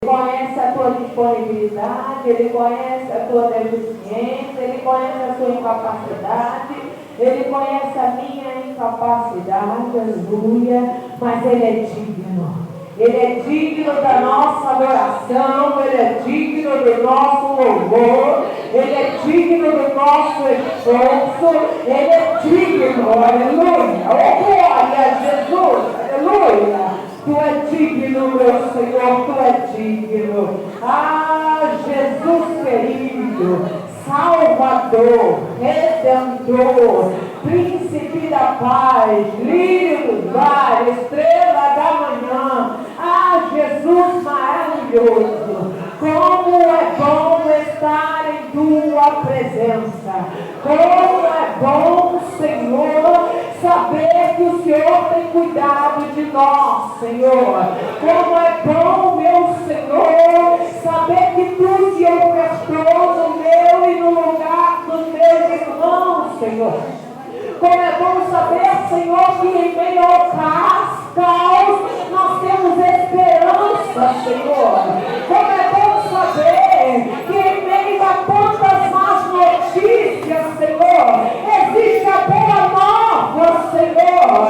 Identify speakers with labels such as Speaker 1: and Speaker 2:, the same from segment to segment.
Speaker 1: conhece a tua disponibilidade, Ele conhece a tua deficiência, Ele conhece a tua incapacidade, Ele conhece a minha incapacidade, aleluia, mas Ele é digno. Ele é digno da nossa adoração, Ele é digno do nosso louvor, Ele é digno do nosso esforço, Ele é digno, aleluia. Oh, glória a Jesus, aleluia. Tu é digno, meu Senhor, Tu é digno. Ah, Jesus querido, Salvador, Redentor, Príncipe da paz, lírio do vale, estrela da manhã. Ah, Jesus maravilhoso, como é bom estar em Tua presença. Como é bom, Senhor, saber que o Senhor tem cuidado de nós, Senhor. Como é bom, meu Senhor, saber que Tu se orquestrou no meu e no lugar dos meus irmãos, Senhor. Como é bom saber, Senhor, que em meio ao caos nós temos esperança, Senhor. Como é bom saber que em meio a tantas más notícias, Senhor, existe a boa nova, Senhor.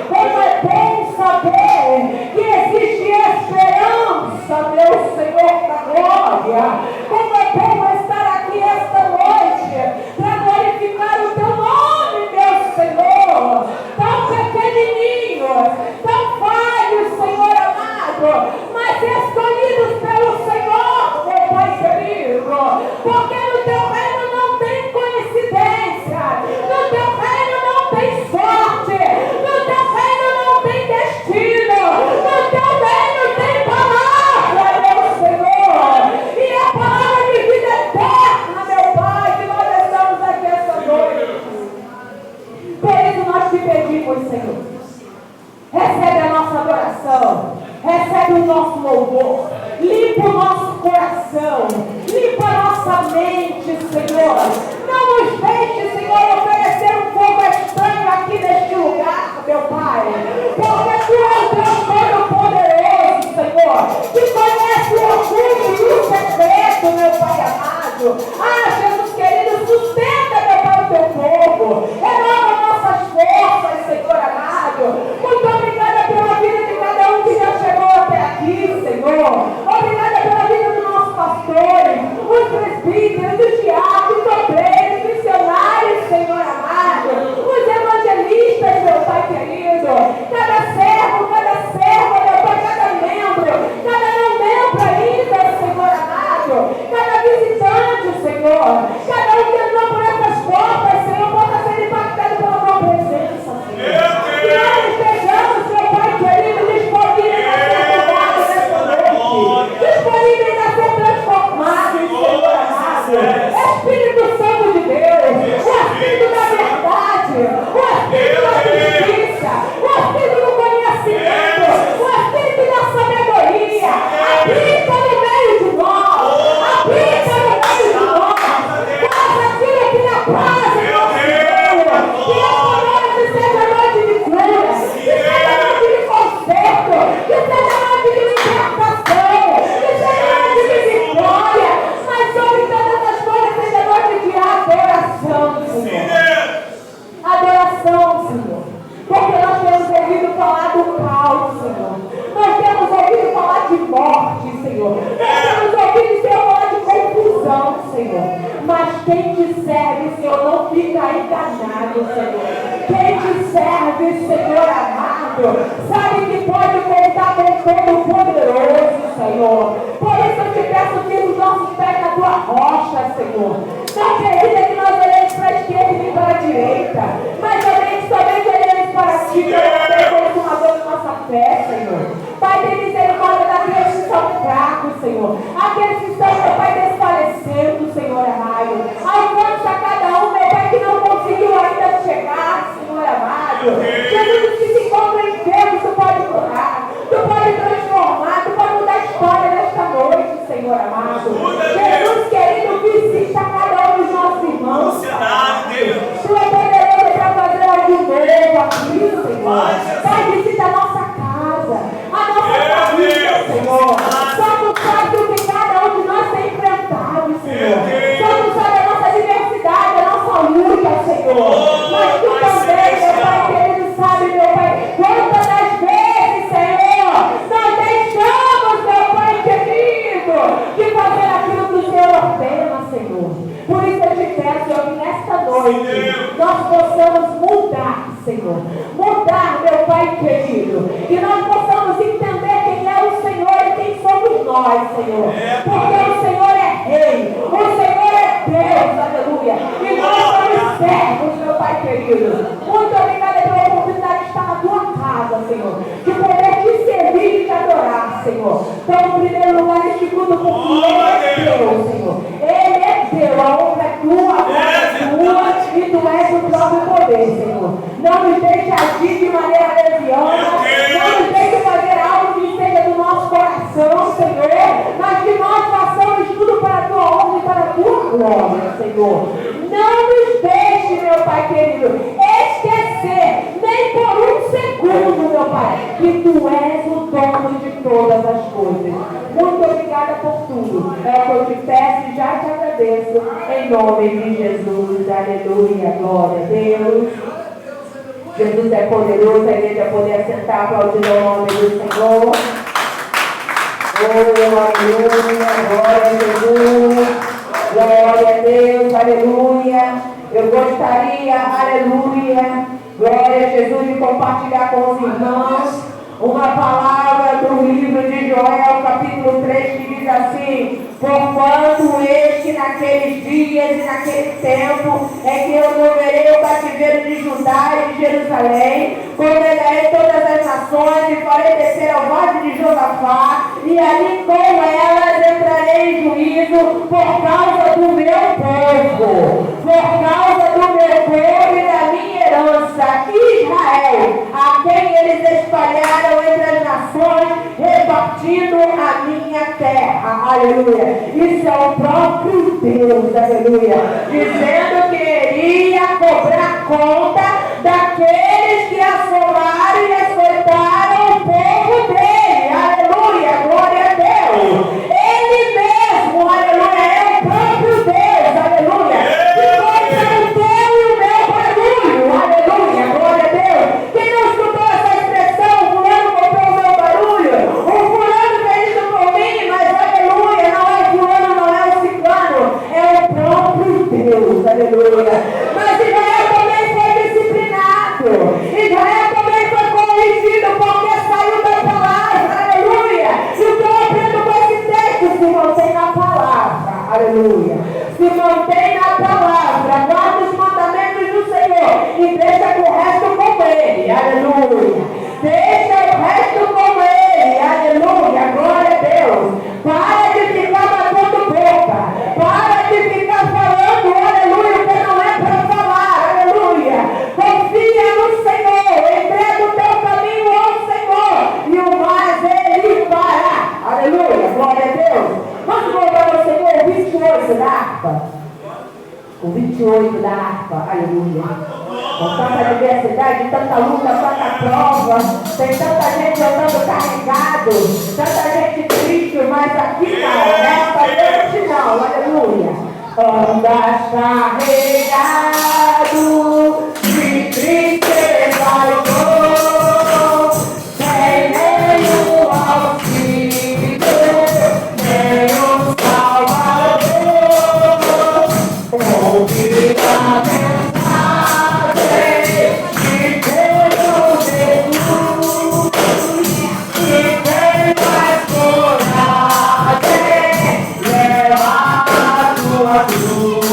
Speaker 1: Como é bom saber que existe esperança, meu Senhor da glória. Como é bom estar aqui esta noite para glorificar o Teu nome, meu Senhor. Tão pequenininhos, tão falhos, Senhor amado, mas escolhidos pelo Senhor, meu Pai querido, porque no Teu reino não tem coincidência, no Teu reino não tem sorte, no Teu reino não tem destino, no Teu reino tem palavra, meu Senhor, e a palavra de vida eterna, meu Pai, que nós estamos aqui esta noite. Por isso nós te pedimos, Senhor, recebe a nossa adoração, recebe o nosso louvor, limpa o nosso coração, limpa a nossa mente, Senhor. Não nos deixe, Senhor, oferecer um fogo estranho aqui neste lugar, meu Pai, porque Tu és o Deus Todo-Poderoso, Senhor, que conhece o oculto e o secreto, meu Pai amado. Ah, Jesus querido, sustenta, meu Pai, o Teu povo, renova nossas forças, Senhor amado. Muito obrigada pela vida de cada um que já chegou até aqui, Senhor. Obrigada pela vida dos nossos pastores, os presbíteros, os diáconos, os obreiros, os missionários, Senhor amado, os evangelistas, meu Pai querido, cada servo, meu Pai, cada membro, cada não membro ainda, Senhor amado, cada visitante, Senhor, cada um que entrou por essas portas, Senhor, possa ser impactado pela Tua presença, Senhor. Que nós estejamos, meu Pai querido, disponíveis a ser cuidados nessa noite, disponíveis a ser transformados, Senhor amado. Espírito Santo de Deus, o Espírito da verdade, o Espírito da justiça, o Espírito do conhecimento, o Espírito da sabedoria, habita no meio de nós, habita no meio de nós, faz aquilo que é paz em nosso meio, que esta noite seja noite de cura, que seja noite de conserto, que seja noite de libertação, que seja noite de vitória, mas sobre todas as coisas seja noite de adoração, Senhor. Adoração, Senhor, porque nós temos ouvido falar do caos, Senhor. Nós temos ouvido falar de morte, Senhor. Nós temos ouvido, Senhor, falar de confusão, Senhor. Mas quem te serve, Senhor, não fica enganado, Senhor. Quem te serve, Senhor amado, sabe que pode contar com Todo-Poderoso, Senhor. Por isso eu te peço que os nossos pés na Tua rocha, Senhor. Não permita que nós olhemos para a esquerda e nem para a direita, mas somente olhemos para Ti, que é o consumador da nossa fé, Senhor. Pai, tem misericórdia daqueles que são fracos, Senhor. Aqueles que estão, meu Pai, desfalecendo, Senhor amado. Alcança cada um, meu Pai, que não conseguiu ainda chegar, Senhor amado. Jesus, os que se encontram enfermos, Tu pode curar, Tu pode transformar, Tu pode mudar a história nesta noite, Senhor amado. Jesus querido, visita cada um dos nossos Senhor. Mudar, meu Pai querido. Que nós possamos entender quem é o Senhor e quem somos nós, Senhor. Porque o Senhor é Rei. O Senhor é Deus, aleluia. E nós somos servos, meu Pai querido. Muito obrigada pela oportunidade de estar na tua casa, Senhor. De poder te servir e te adorar, Senhor. Então, em primeiro lugar, neste culto, porque Ele é Deus, Senhor. Ele é Deus. A honra é tua, a glória é tua. E tu és o próprio poder, Senhor. Não nos deixe agir de maneira leviana. Não nos deixe fazer algo que seja do nosso coração, Senhor. Mas que nós façamos tudo para a tua honra e para a tua glória, Senhor. Não nos deixe, meu Pai querido, esquecer, nem por um segundo, meu Pai, que tu és o dono de todas as coisas. Muito obrigada por tudo. É o que eu te peço e já te agradeço. Em nome de Jesus. Aleluia. Glória a Deus. Jesus é poderoso. A igreja poder assentar, aplaudir o nome do Senhor. Oh, aleluia. Glória a Jesus. Glória a Deus. Aleluia. Eu gostaria, aleluia, glória a Jesus, de compartilhar com os irmãos uma palavra do livro de Joel, capítulo 3, que diz assim: porquanto este naqueles dias e naquele tempo é que eu moverei o cativeiro de Judá e de Jerusalém, condenarei todas as nações e farei descer ao vale de Josafá, e ali com elas entrarei em juízo por causa do meu povo, por causa do meu povo e da minha herança, Israel, a quem eles espalharam entre as nações, repartindo a minha terra. Aleluia. Isso é o próprio Deus, aleluia, dizendo que iria cobrar conta daqueles que assolaram e açoitaram o povo dele. Aleluia, glória a Deus. Ele mesmo, aleluia, é o próprio Deus, aleluia. E foi o teu e o meu barulho, aleluia, glória a Deus. Quem não escutou essa expressão, o fulano comprou o meu barulho, o fulano fez isso por mim, mas aleluia, não é fulano, não é o ciclano, é o próprio Deus, aleluia. Mas Israel também foi disciplinado, Israel também foi corrigido porque saiu da palavra, aleluia. E o que eu aprendo com esse texto? Se mantém na palavra, aleluia. Se mantém na palavra, guarda os mandamentos do Senhor e deixa o resto com ele, aleluia. Deixa o resto com ele, aleluia, glória a Deus. Para de ficar batendo boca, para de ficar falando, aleluia, que não é para falar, aleluia. Confia no Senhor, entrega o teu caminho ao Senhor e o mais ele fará, aleluia, glória a Deus. Vamos voltar ao Senhor, o 28 da harpa. O 28 da harpa, aleluia. Com tanta diversidade, tanta luta, tanta prova, tem tanta gente andando carregado, tanta gente triste, mas aqui não, nesta noite não, aleluia. Andas carregado de tristeza e dor, sem nenhum auxílio, nenhum salvador. Ouve a mensagem de Deus Jesus, e tem mais coragem, leva a tua cruz.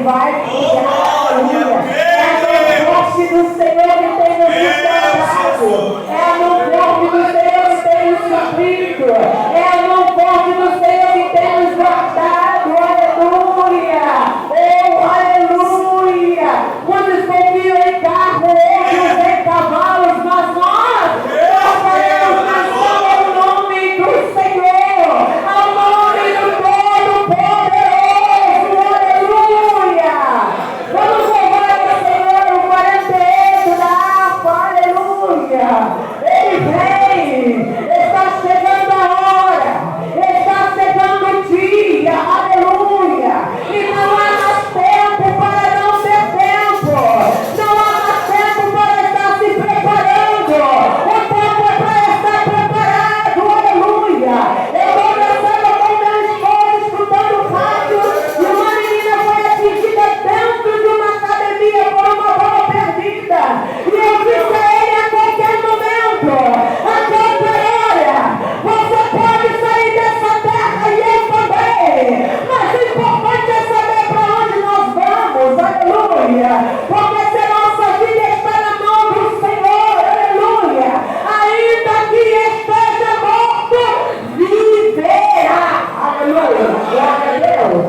Speaker 1: vai criar, aleluia. É no forte do Senhor que tem nos sustentado. É no forte do Senhor que tem nos suprido. É no forte do Senhor que tem nos guardado, aleluia. Oh, aleluia. Muitos confiam em carro, outros em cavalos, mas nós faremos nação ao nome do Senhor, ao nome do Todo-Poderoso, aleluia. Vamos louvar o Senhor no 48 da harpa, aleluia. Ele vem, está chegando a hora, está chegando o dia, aleluia. E não há mais tempo para não ter tempo, não há mais tempo para estar se preparando, o tempo é para estar preparado, aleluia. Eu vou dançando com meu esposo, escutando rádio, e uma menina foi atingida dentro de uma academia por uma bola perdida, e eu disse a ele a qualquer momento, a qualquer hora, você pode sair dessa terra e eu também, mas o importante é saber para onde nós vamos, aleluia, porque se a nossa vida está na mão do Senhor, aleluia, ainda que esteja morto, viverá, aleluia, glória a Deus.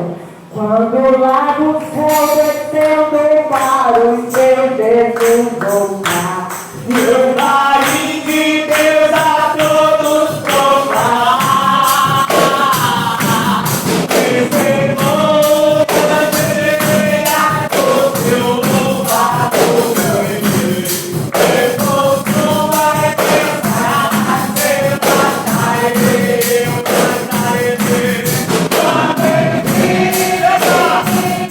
Speaker 1: Quando lá do céu descendo para os seus Jesus voltar,
Speaker 2: Deus aí de Deus a todos proclamar. Desceu toda terra, o seu louvado viver. Depois não vai pensar, eu cantarei, eu cantarei. Quando ele vira, chega o fim.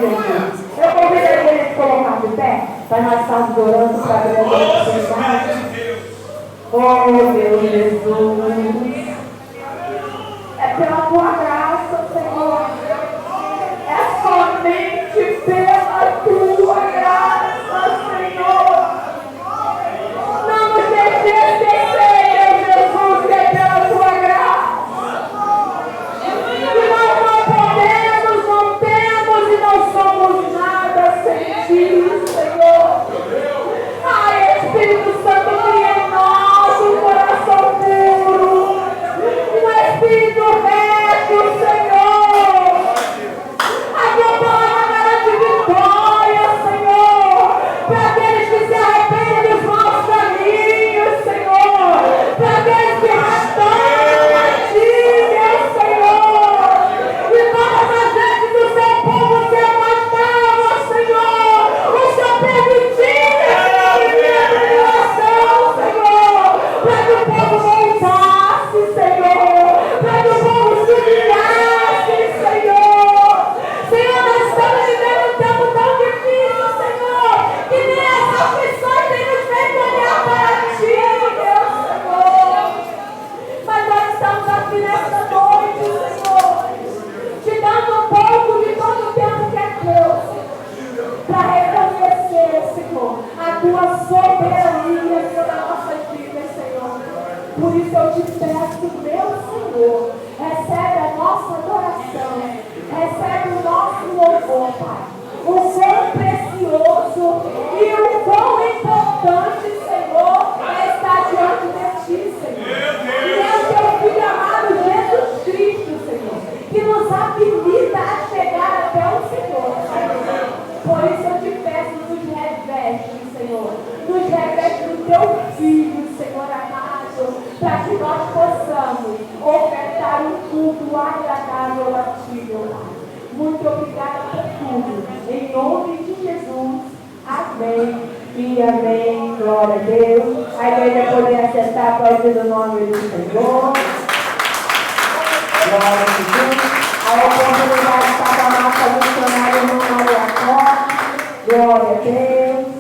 Speaker 1: Jesus. Eu convidaria ele a se colocar de pé, para nós estarmos orando para a glória de Deus. Oh, meu Jesus. É pela tua graça, Senhor. É somente pela tua graça, Senhor. Não nos deixe esquecer, meu Jesus, que é pela tua graça. Que nós não podemos, não temos e não somos nada sem ti, Senhor. Ai, Espírito Santo, cria em nós um coração puro, um espírito reto, Senhor. A tua palavra garante vitória, Senhor, para aqueles que se arrependem dos maus caminhos, Senhor, para aqueles que retornam a ti, meu Senhor. E todas as vezes que o seu povo se afastava, Senhor, o Senhor permitia a tribulação, Senhor, para que o povo voltasse, Senhor, para que o povo se humilhasse, Senhor. Senhor, nós estamos vivendo um tempo tão difícil, Senhor, que nem as aflições têm nos feito olhar para ti, meu Senhor. Mas nós estamos aqui nesta noite, Senhor, te dando um pouco de todo o tempo que é teu, para reconhecer, Senhor, a tua soberania sobre a nossa vida, Senhor. Por isso eu te peço, meu Senhor, recebe a nossa adoração, recebe o nosso louvor, Pai. O quão precioso e o quão importante, Senhor, é estar diante de ti, Senhor. E é o teu Filho amado Jesus Cristo, Senhor, que nos habilita a chegar até o Senhor, Senhor. Por isso eu te peço, nos reveste, Senhor. Nos reveste do teu Filho, Senhor amado, para que nós possamos ofertar um culto agradável a ti, meu Pai. Muito obrigada por tudo. Em nome de Jesus. Amém. E amém. Glória a Deus. A igreja poder acessar para ouvir o nome do Senhor. Glória a Deus. A oportunidade está para a nossa missionária irmã Maria Costa. Glória a Deus.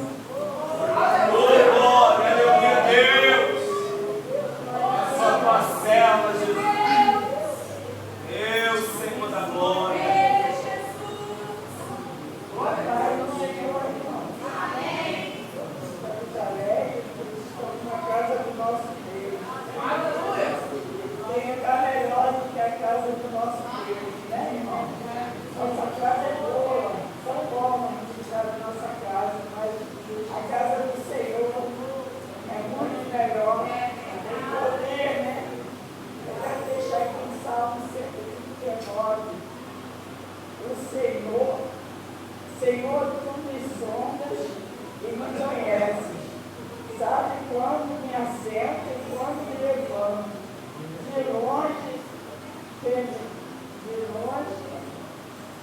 Speaker 3: Senhor, tu me sondas e me conheces. Sabe quando me assento e quando me levanto. De longe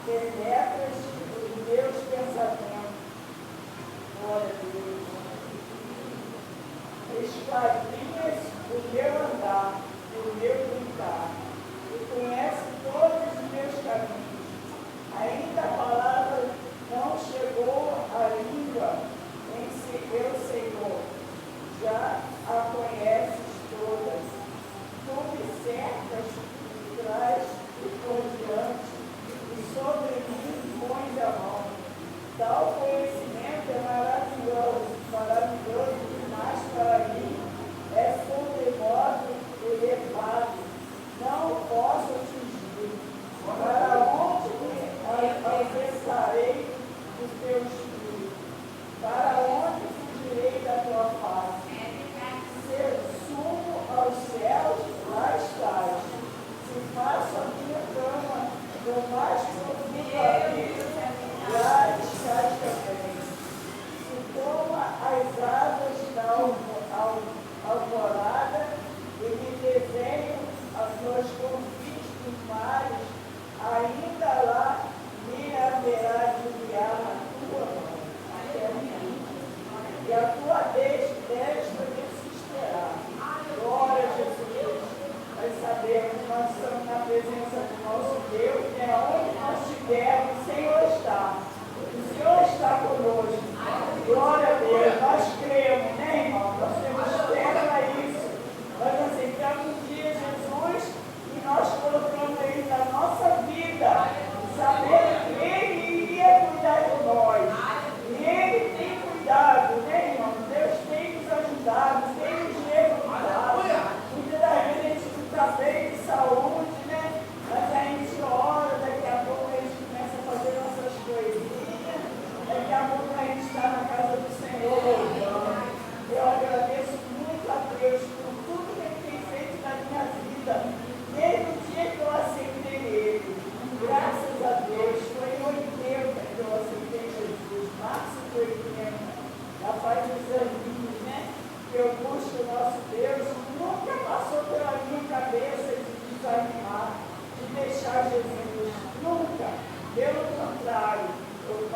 Speaker 3: penetras os meus pensamentos. Glória a Deus. Esquadrinhas o meu andar e o meu brincar. E conhece todos os meus caminhos. Ainda a palavra não chegou à língua em si, eu, Senhor, já a conheces todas. Tu me cercas por trás e por diante, e sobre mim pões a mão. Tal conhecimento é maravilhoso demais para mim, é sobremodo elevado, não posso atingir. Para onde acessarei os teus filhos? Para onde fugirei da tua face? Se subo aos céus, lá estás. Se faço a minha cama no mais profundo abismo, lá estás também. Se toma as asas da alvorada e me desenho as tuas conquistas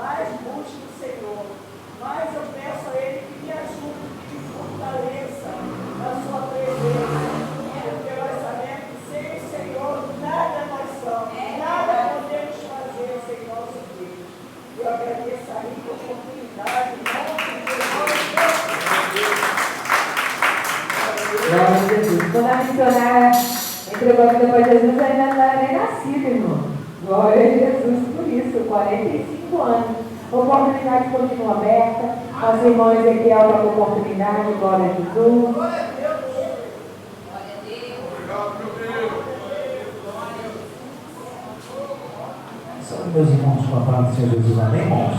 Speaker 3: mais busque o Senhor. Mas eu peço a Ele que me ajude, que me fortaleça na sua presença. Porque nós sabemos que sem o Senhor nada nós somos, nada podemos fazer sem nosso Deus. Eu agradeço a rica oportunidade, em nome de Jesus.
Speaker 1: Glória a Jesus. Quando a missionária entregou a vida para Jesus, ainda não era nem nascida, irmão. Glória a Jesus por isso, 45 anos. A oportunidade continua aberta. As irmãs aqui é outra oportunidade. Glória a Jesus.
Speaker 3: Glória a Deus.
Speaker 4: Sabe, meus irmãos, com a palavra do Senhor Jesus, amém, irmãos?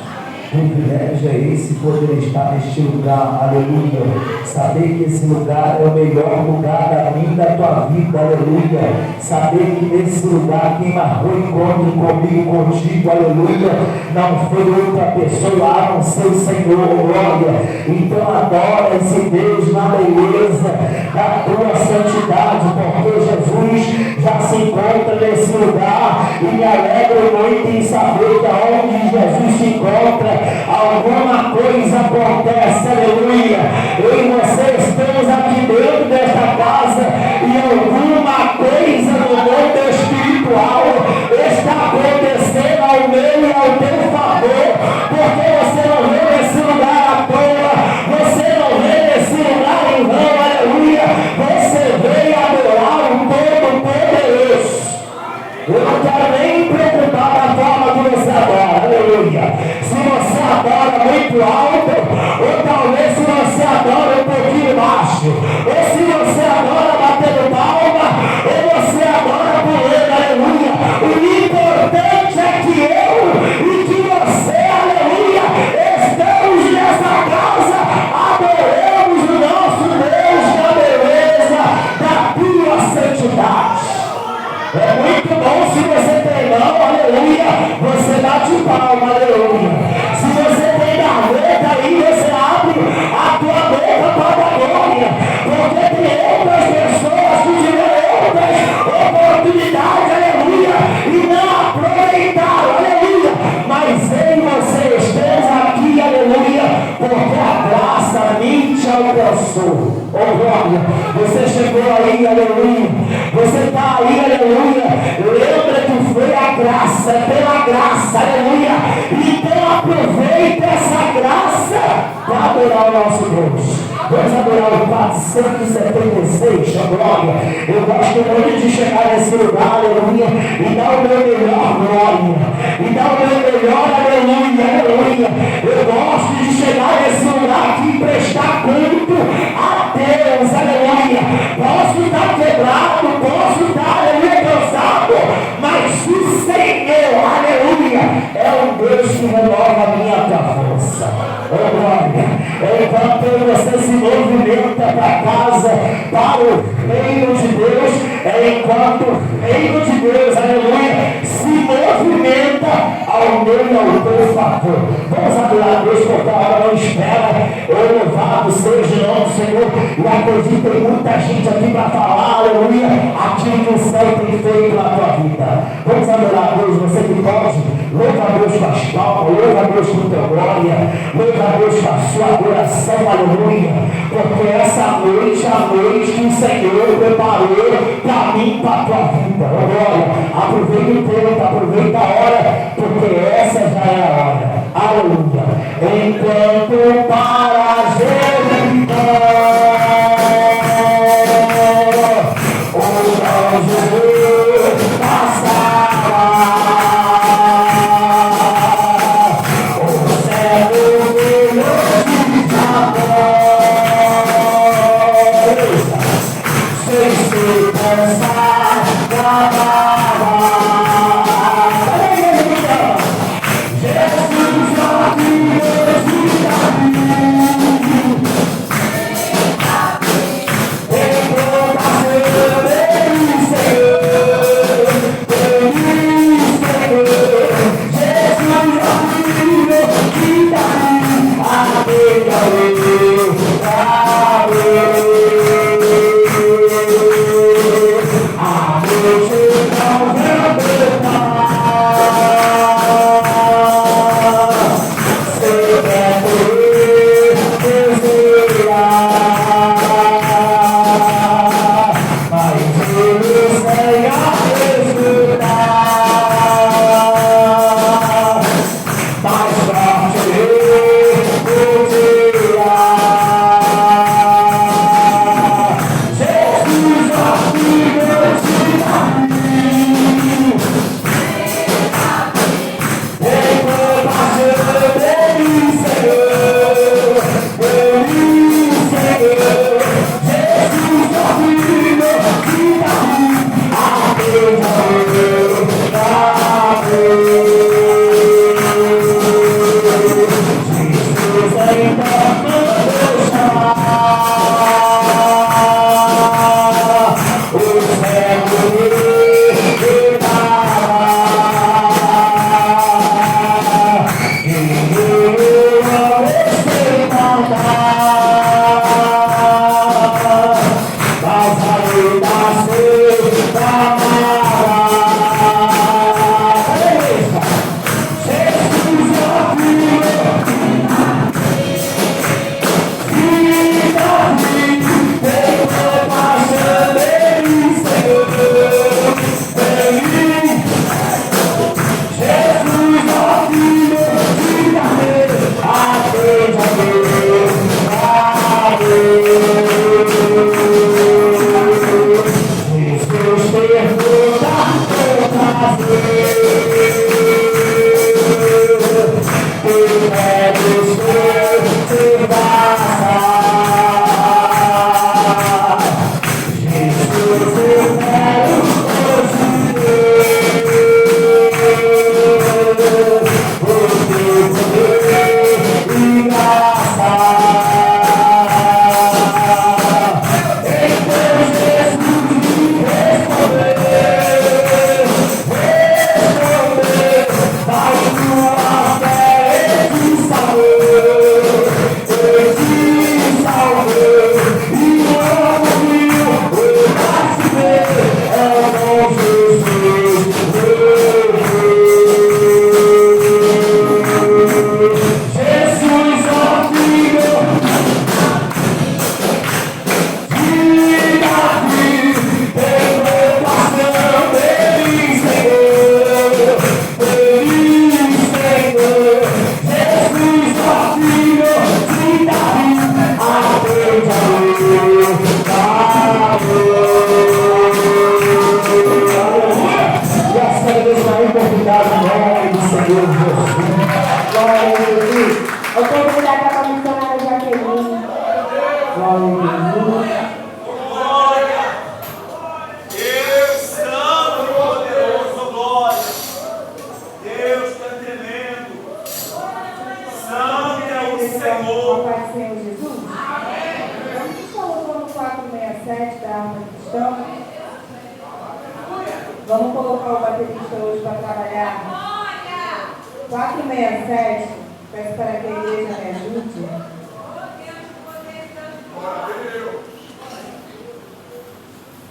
Speaker 4: O privilégio é esse, poder estar neste lugar, aleluia. Saber que esse lugar é o melhor lugar da minha e da tua vida, aleluia. Saber que nesse lugar quem marcou encontro comigo, contigo, aleluia, não foi outra pessoa a não ser o Senhor, glória. Então adora esse Deus na beleza da tua santidade, porque Jesus já se encontra nesse lugar e me alegro muito em saber que aonde Jesus se encontra, alguma coisa acontece, aleluia. Eu e você estamos aqui dentro desta casa e alguma coisa no mundo espiritual está acontecendo ao meu e ao teu favor, porque você não veio nesse lugar à toa, você não veio nesse lugar em vão, aleluia. Você veio adorar o Todo-Poderoso. Eu não quero nem me preocupar da forma que você adora, aleluia. Se você adora muito alto, ou talvez se você adora um pouquinho baixo, ou se você adora batendo palma, ou você adora pulando, aleluia. O importante é que eu e que você, aleluia, estamos nessa casa, adoramos o nosso Deus da beleza, da tua santidade. É muito bom se você tem mão, aleluia, você bate palma, aleluia. Se você tem gaveta aí, você abre a tua boca para a glória, porque tem outras pessoas que tiveram outras oportunidades, aleluia, e não aproveitaram, aleluia. Mas eu e você estamos aqui, aleluia, porque a graça me te alcançou. Oh glória, você chegou aí, aleluia, você está aí, aleluia. Lembra que foi a graça, pela graça, aleluia. Então aproveita essa graça para adorar o nosso Deus. Vamos adorar o 476, a glória. Eu gosto muito de chegar nesse lugar, aleluia, e dar o meu melhor, glória, e dar o meu melhor, aleluia, aleluia. Eu gosto de chegar nesse lugar aqui e prestar culto a Deus, aleluia. Posso estar quebrado, posso estar, aleluia, cansado, mas o Senhor, aleluia, é um Deus que renova a minha força. Oh glória. Enquanto você se movimenta para casa, para o reino de Deus, enquanto o reino de Deus, aleluia, se movimenta ao meu e ao teu favor. Vamos adorar a Deus, porque a hora não espera. Louvado seja o nome do Senhor. E acredito, tem muita gente aqui para falar, aleluia, aquilo que o céu tem feito na tua vida. Vamos adorar a Deus, você que pode. Louva a Deus com as palmas, louva a Deus com teu glória, louva a Deus com a sua adoração, aleluia. Porque essa noite é a noite que o Senhor preparou para mim, para a tua vida. Oh, glória, aproveita o tempo, aproveita a hora, porque essa já é a hora. Aleluia. Enquanto para Jericó, o anjo passava, o céu brilhou de amor, sem se cansar, gravava. Jesus
Speaker 1: Vamos colocar o baterista hoje para trabalhar. 467. Peço para que a igreja me ajude.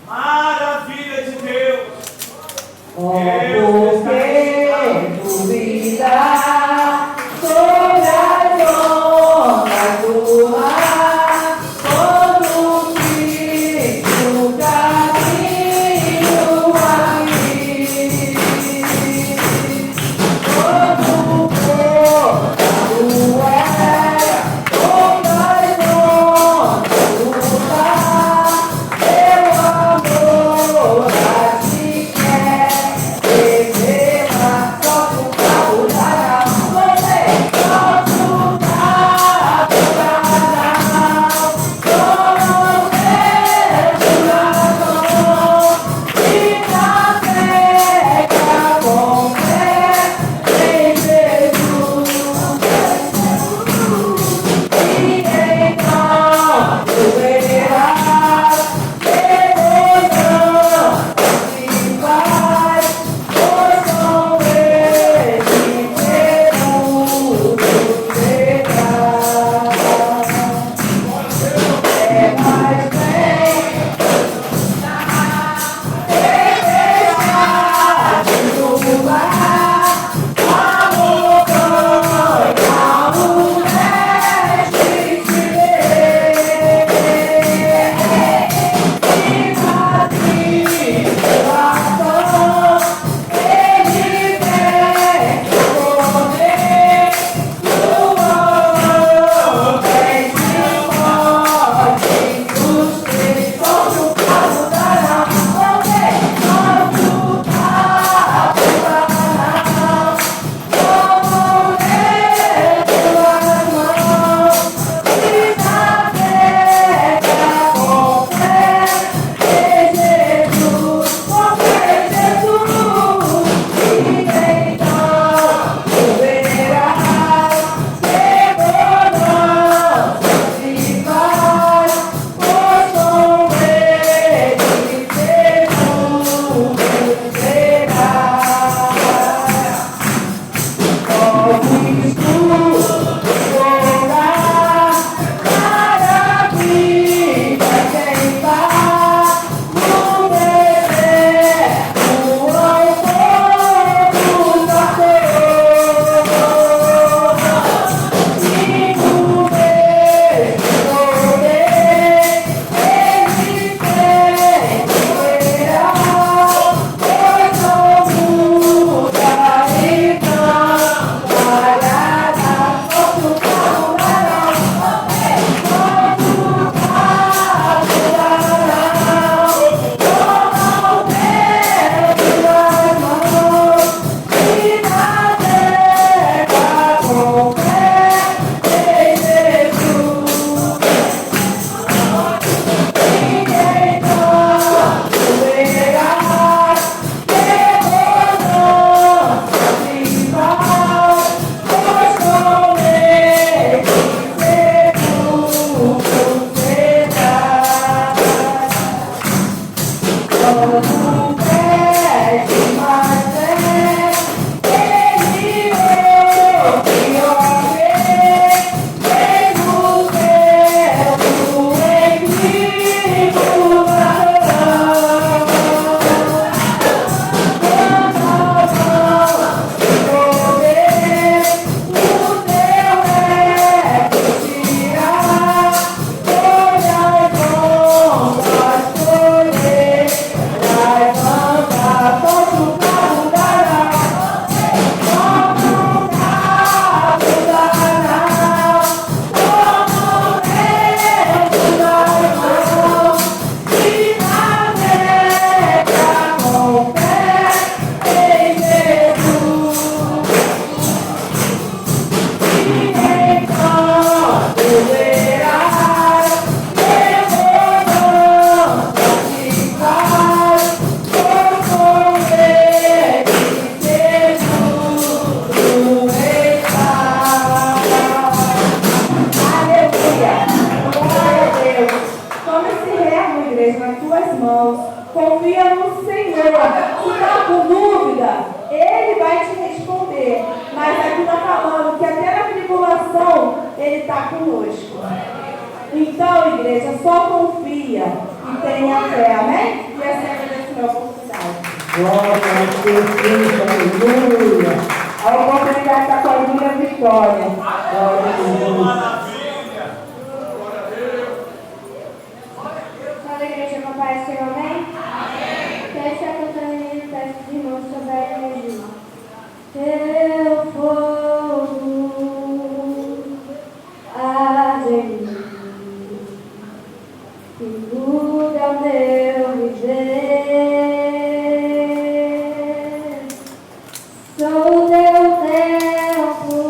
Speaker 2: Maravilha de Deus.
Speaker 1: Oh, porque duvidar sobre as ondas do mar, quando fico no caminho ali, quando for a lua, ondas do mar, meu amor a ti quer. confia no Senhor. Se está com dúvida, Ele vai te responder. Mas aqui está falando que até na tribulação Ele está conosco. Então, igreja, só confia e tenha fé, amém? E essa é a minha oportunidade.
Speaker 4: Glória a Deus, aleluia.
Speaker 1: A oportunidade está com a minha vitória.
Speaker 4: Glória a Deus.
Speaker 5: Fala, igreja, com a paz do Senhor, amém? Quero estar cantando e peço os irmãos sobre a energia. Teu fogo arde em mim, inunda o meu viver. Sou teu templo,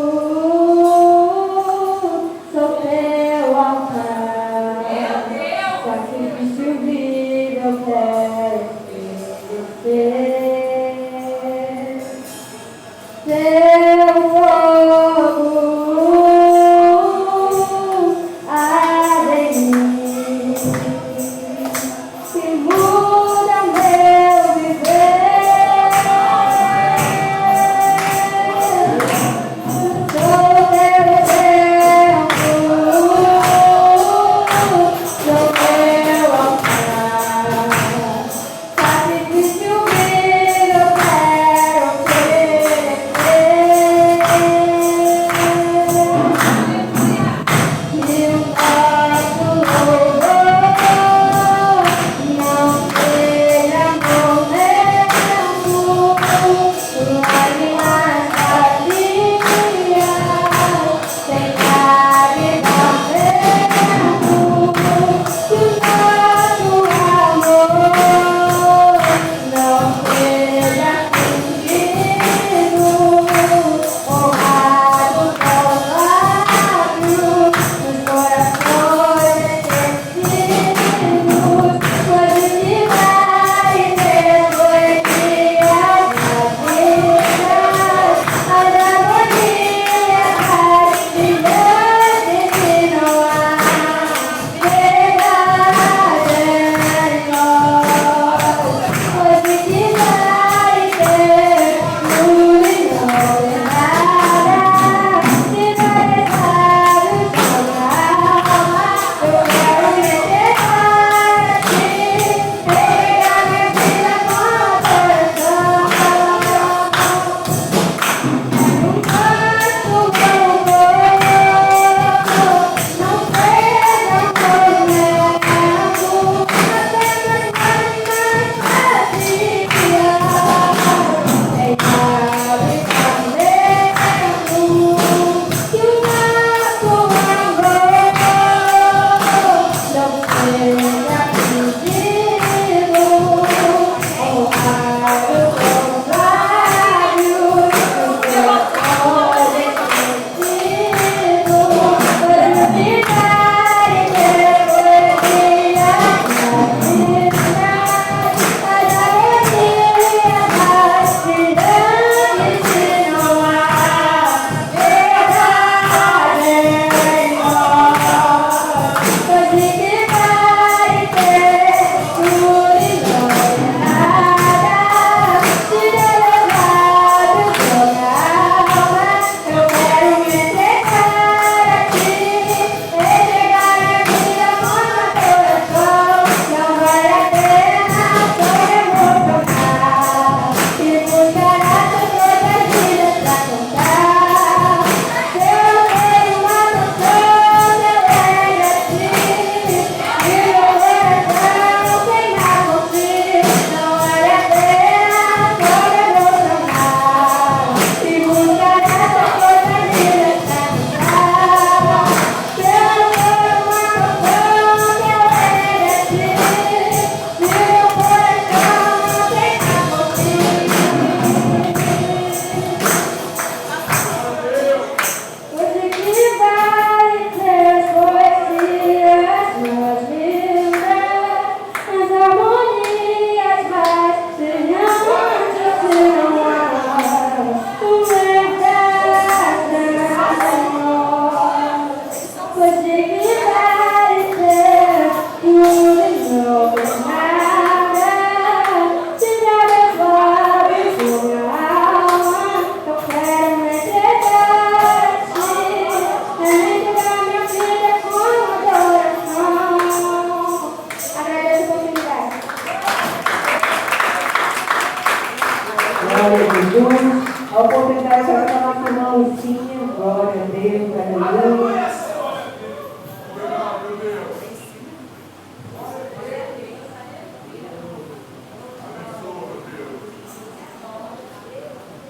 Speaker 1: Deus, aleluia.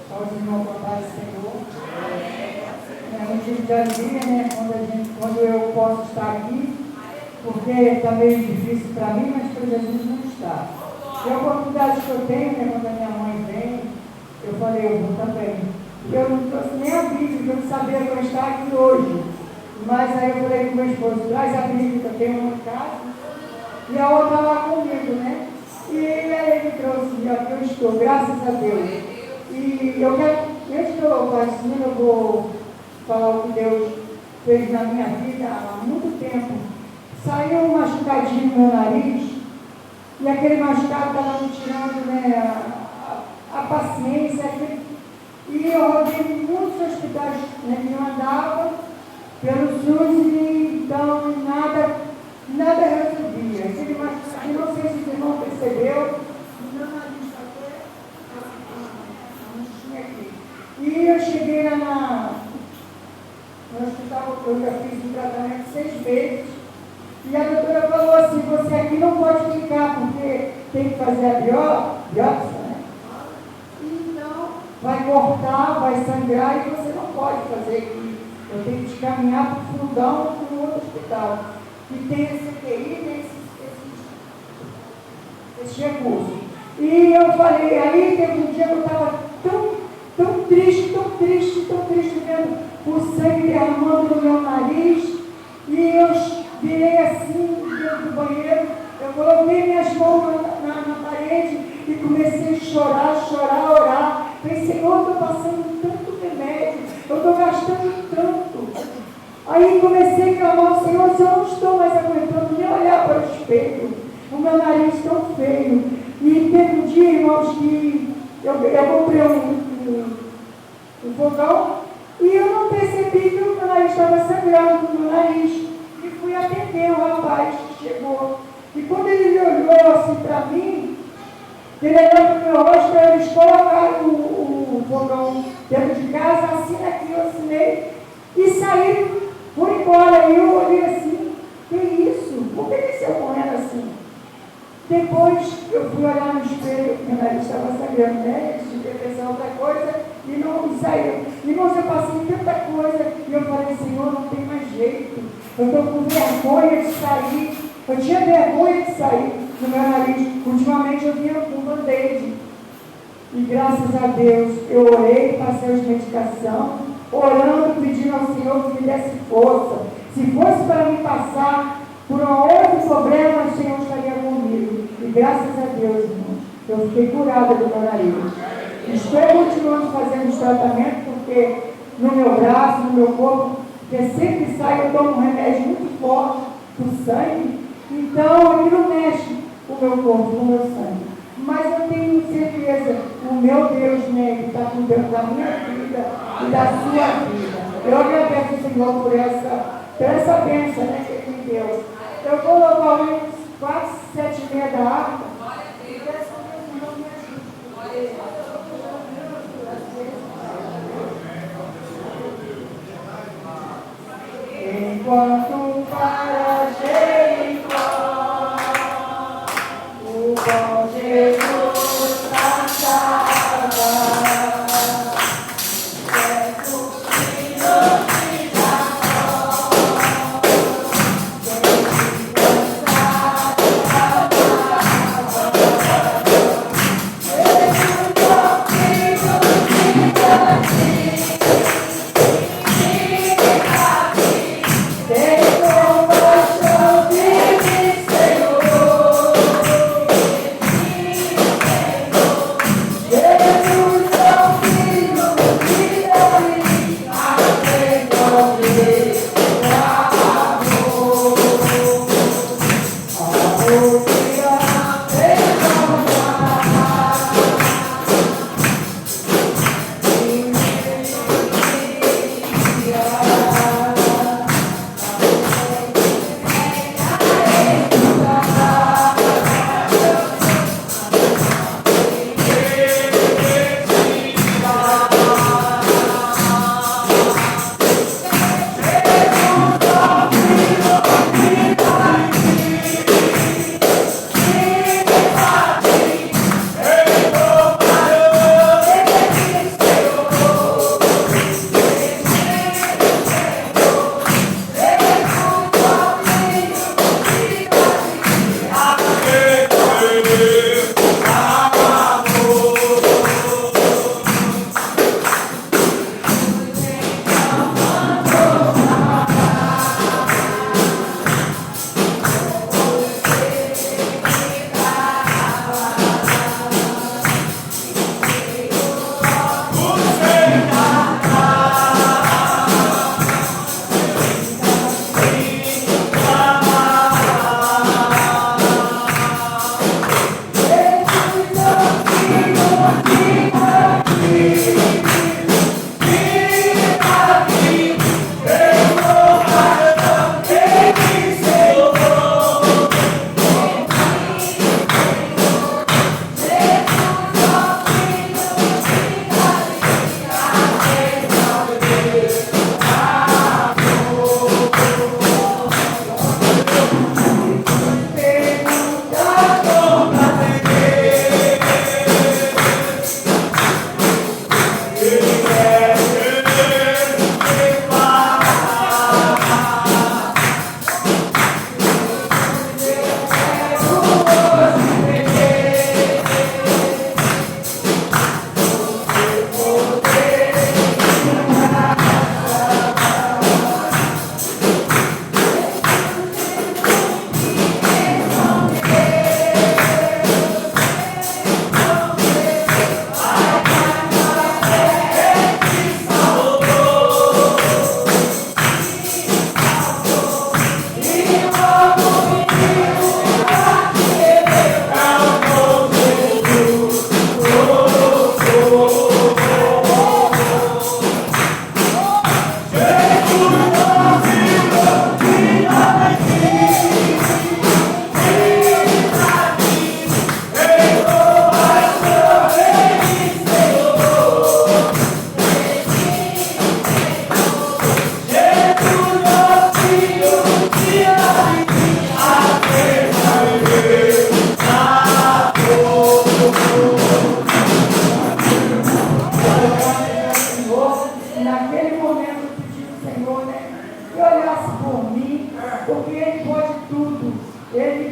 Speaker 3: Só os irmãos cantar o Senhor. É um tipo de alegria, né? Quando eu posso estar aqui, porque está meio difícil para mim, mas para Jesus não está. E a oportunidade que eu tenho, né, quando a minha mãe vem, eu falei, eu vou também. Eu não trouxe nem a Bíblia, porque eu não sabia que eu estava aqui hoje. Mas aí eu falei com meu esposo, traz a Bíblia, que eu tenho uma em casa, e a outra lá comigo, né? E aí ele trouxe, e aqui eu estou, graças a Deus. E eu quero, antes que eu faço, eu vou falar o que Deus fez na minha vida há muito tempo. Saiu um machucadinho no meu nariz, e aquele machucado estava me tirando, né, a paciência. E eu rodei muitos hospitais, né, que eu andava pelo SUS, e então nada resolvia. Aquele machucado, não sei se o irmão percebeu, meu nariz até aqui. E eu cheguei lá no hospital, eu já fiz um tratamento 6 vezes. E a doutora falou assim, você aqui não pode ficar, porque tem que fazer a biópsia, né? Então, vai cortar, vai sangrar e você não pode fazer aqui. Eu tenho que te caminhar para o fundão de um outro hospital. E tem esse CTI, tem esses recursos. E eu falei, aí teve um dia que eu estava tão triste, vendo o sangue derramando no meu nariz. E eu virei assim, dentro do banheiro, eu coloquei minhas mãos na parede e comecei a chorar, orar. Falei, Senhor, eu estou passando tanto remédio, eu estou gastando tanto. Aí comecei a clamar, Senhor, se eu não estou mais aguentando nem olhar para o espelho, o meu nariz tão feio. E teve um dia, irmãos, que eu comprei um fogão e eu não percebi que o meu nariz estava sangrando no meu nariz. E fui atender o rapaz que chegou. E quando ele olhou assim para mim, ele olhou para o meu rosto, eles colocaram o fogão dentro de casa, assina aqui, eu assinei, e saíram, foram embora. E eu olhei assim, que isso? Por que ele saiu correndo assim? Depois eu fui olhar no espelho, meu nariz estava sangrando, né? Eles tinham pensar outra coisa e não saiu. Irmãos, eu passei tanta coisa e eu falei, Senhor, não tem mais jeito. Eu estou com vergonha de sair. Eu tinha vergonha de sair do meu nariz. Ultimamente eu vinha com band-aid. E graças a Deus eu orei, passei as medicação, orando, pedindo ao Senhor que me desse força. Se fosse para me passar por um outro problema, o Senhor estaria comigo. E graças a Deus, irmão, eu fiquei curada do meu nariz. Estou continuando fazendo os tratamentos, porque no meu braço, no meu corpo, porque sempre que sai eu tomo um remédio muito forte para o sangue, então aquilo mexe com o meu corpo, com o meu sangue. Mas eu tenho certeza, o meu Deus, né, que está cuidando da minha vida e da sua vida. Eu agradeço o Senhor por essa bênção, né, que Ele me deu. Eu vou louvar uns 4, 7 e meia da arca. E peço ao meu irmão me ajude. Enquanto para Jericó, o bom Jesus passava, peço filho de Jacó,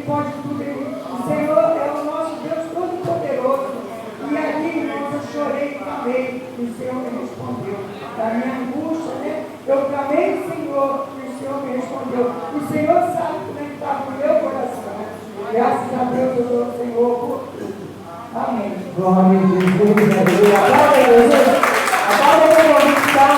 Speaker 3: pode tudo. O Senhor é o nosso Deus Todo-Poderoso. E ali, irmãos, eu chorei também. E o Senhor me respondeu. Da minha angústia, né? Eu clamei o Senhor e o Senhor me respondeu. O Senhor sabe como é que está no meu coração. Graças a Deus, eu dou ao Senhor por tudo. Amém.
Speaker 1: Glória a Jesus, aleluia. Glória a Jesus. Agora eu vou convidar,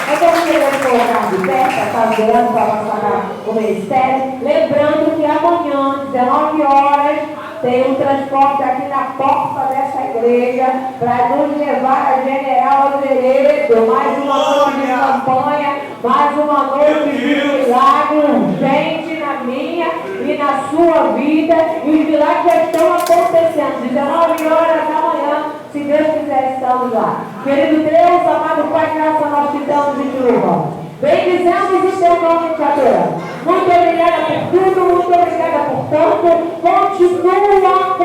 Speaker 1: é como querer colocar de pé, para estar orando, para passar o ministério. Lembrando que amanhã, 19 horas, tem um transporte aqui na porta dessa igreja para nos levar a General Azeredo. Mais uma noite de campanha, mais uma noite de milagre, gente, na minha e na sua vida. E os milagres já estão acontecendo. 19 horas da manhã, se Deus quiser, estamos lá. Querido Deus, amado Pai, graça nós te damos e te louvamos. Bendizemos o seu nome, te adoramos. Muito obrigada por tudo, muito obrigada por tanto. Continua conosco,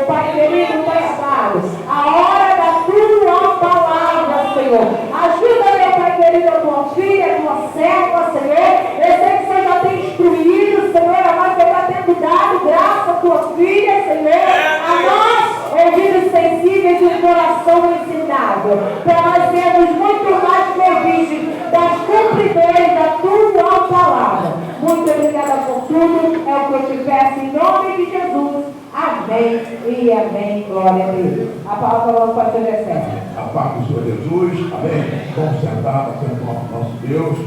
Speaker 1: Pai querido, Pai amado. A hora da tua palavra, Senhor. Ajuda, meu Pai querido, a tua filha, a tua serva, Senhor. Eu sei que o Senhor já tem instruído, Senhor, mas você está tendo dado graça à tua filha, Senhor. A nós, ouvidos sensíveis e um coração ensinável. Para nós sermos muito mais felizes das cumpridores da tua palavra. Muito obrigada por tudo. É o que eu te peço em nome de Jesus. Amém e amém. Glória a Deus. A palavra do pastor Jessé.
Speaker 2: A paz do Senhor Jesus. Amém. Vamos sentar para ser o nosso Deus.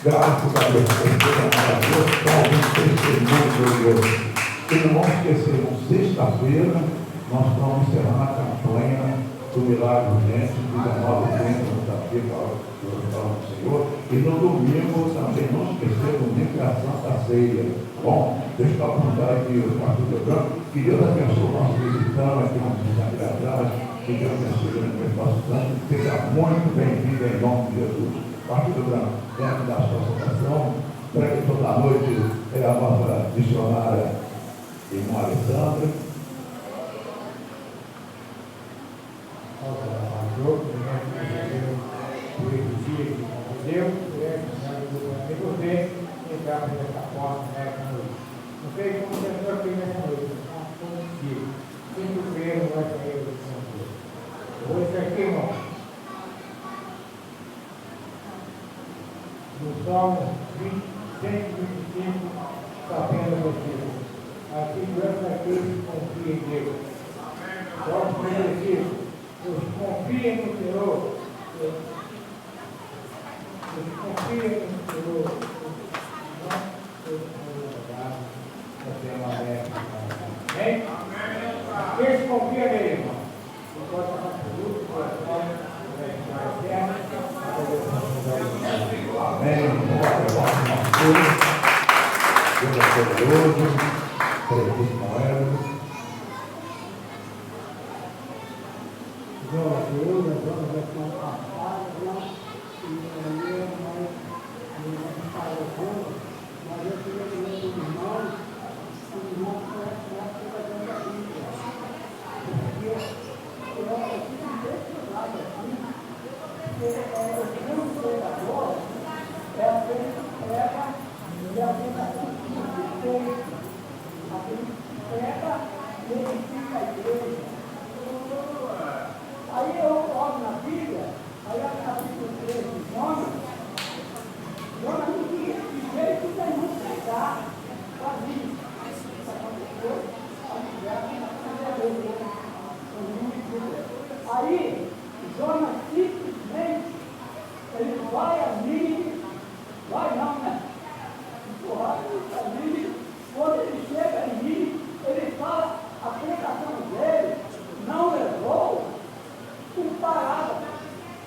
Speaker 2: Graças a Deus. E não vamos esquecer, sexta-feira, nós vamos encerrar a campanha do Milagre Urgente, 19h30, aqui para o Senhor. E no domingo também, não esquecer, domingo é a Santa Ceia. Bom, deixa eu apontar aqui o pastor de Branco. Que Deus abençoe o nosso visitante aqui no Ministério atrás. Que Deus abençoe o nosso santo. Seja muito bem-vindo em nome de Jesus. Pastor de Branco, dentro da sua situação, pregue toda noite a nossa missionária irmã Alessandra.
Speaker 6: Por esse dia que concedeu, você entrar por essa porta nessa noite. Não sei como o Senhor fez nessa noite, mas consigo. Sinto ver o nosso Deus do Senhor. Hoje aqui, irmão, no Salmo 125, está apenas você. A segurança daqueles que confiam em Deus. Salmo 125, os que confiam no Senhor. Os que confiam no Senhor. Amém? Quem se confia nele, irmão? Você pode falar tudo,
Speaker 2: Amém. Deus é poderoso. Prefeito Noel.
Speaker 6: Glória a Deus, as horas já estão passadas, mas eu queria dizer para os irmãos que os irmãos conhecem a cidadania da Bíblia. Porque eu fico impressionado aqui, porque o grande pregador é aquele que prega e aquele que fez, aquele que prega e edifica a igreja. Aí eu olho na Bíblia, aí no capítulo 3 de Jonas não queria de jeito nenhum pregar para mim. Isso aconteceu, a mulher aí, Jonas simplesmente, ele vai a mim, vai não, né? Empurrar a mim, quando ele chega em mim, ele fala, a pregação dele não levou parada,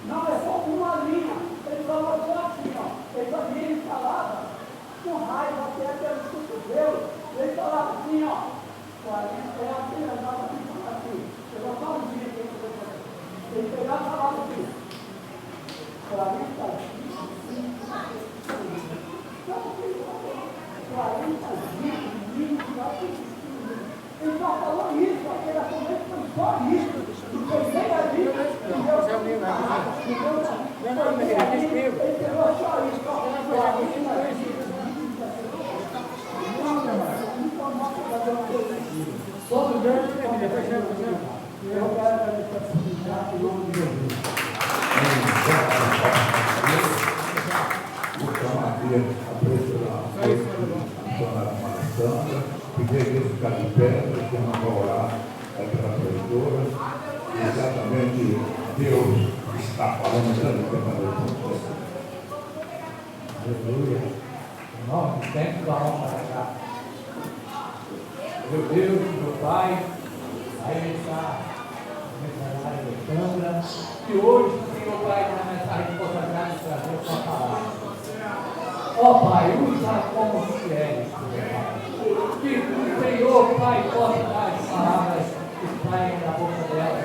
Speaker 6: não levou uma linha, ele falou assim, ó, ele também ele falava com raiva até pelos cotovelos, ele falava assim, ó, 40 é assim, aqui, eu vou só um dia aqui, ele pegava e falava assim, 40 ele só falou isso, porque era começo foi só isso. Ele pegou só isso. em nome de Jesus.
Speaker 2: Vou chamar aqui a missionária Sandra, pedir a igreja ficar de pé, porque nós vamos orar pela presbiteriana. Exatamente, Deus está falando tanto.
Speaker 6: Aleluia. Irmão, sempre da honra para cá. Meu Deus, meu Pai, aí está a missionária Alexandra, que hoje, Senhor Pai, na mensagem consagrada trazer a sua palavra. Ó Pai, usa como se é, que o Senhor, Pai, possa dar as palavras que saem da boca dela,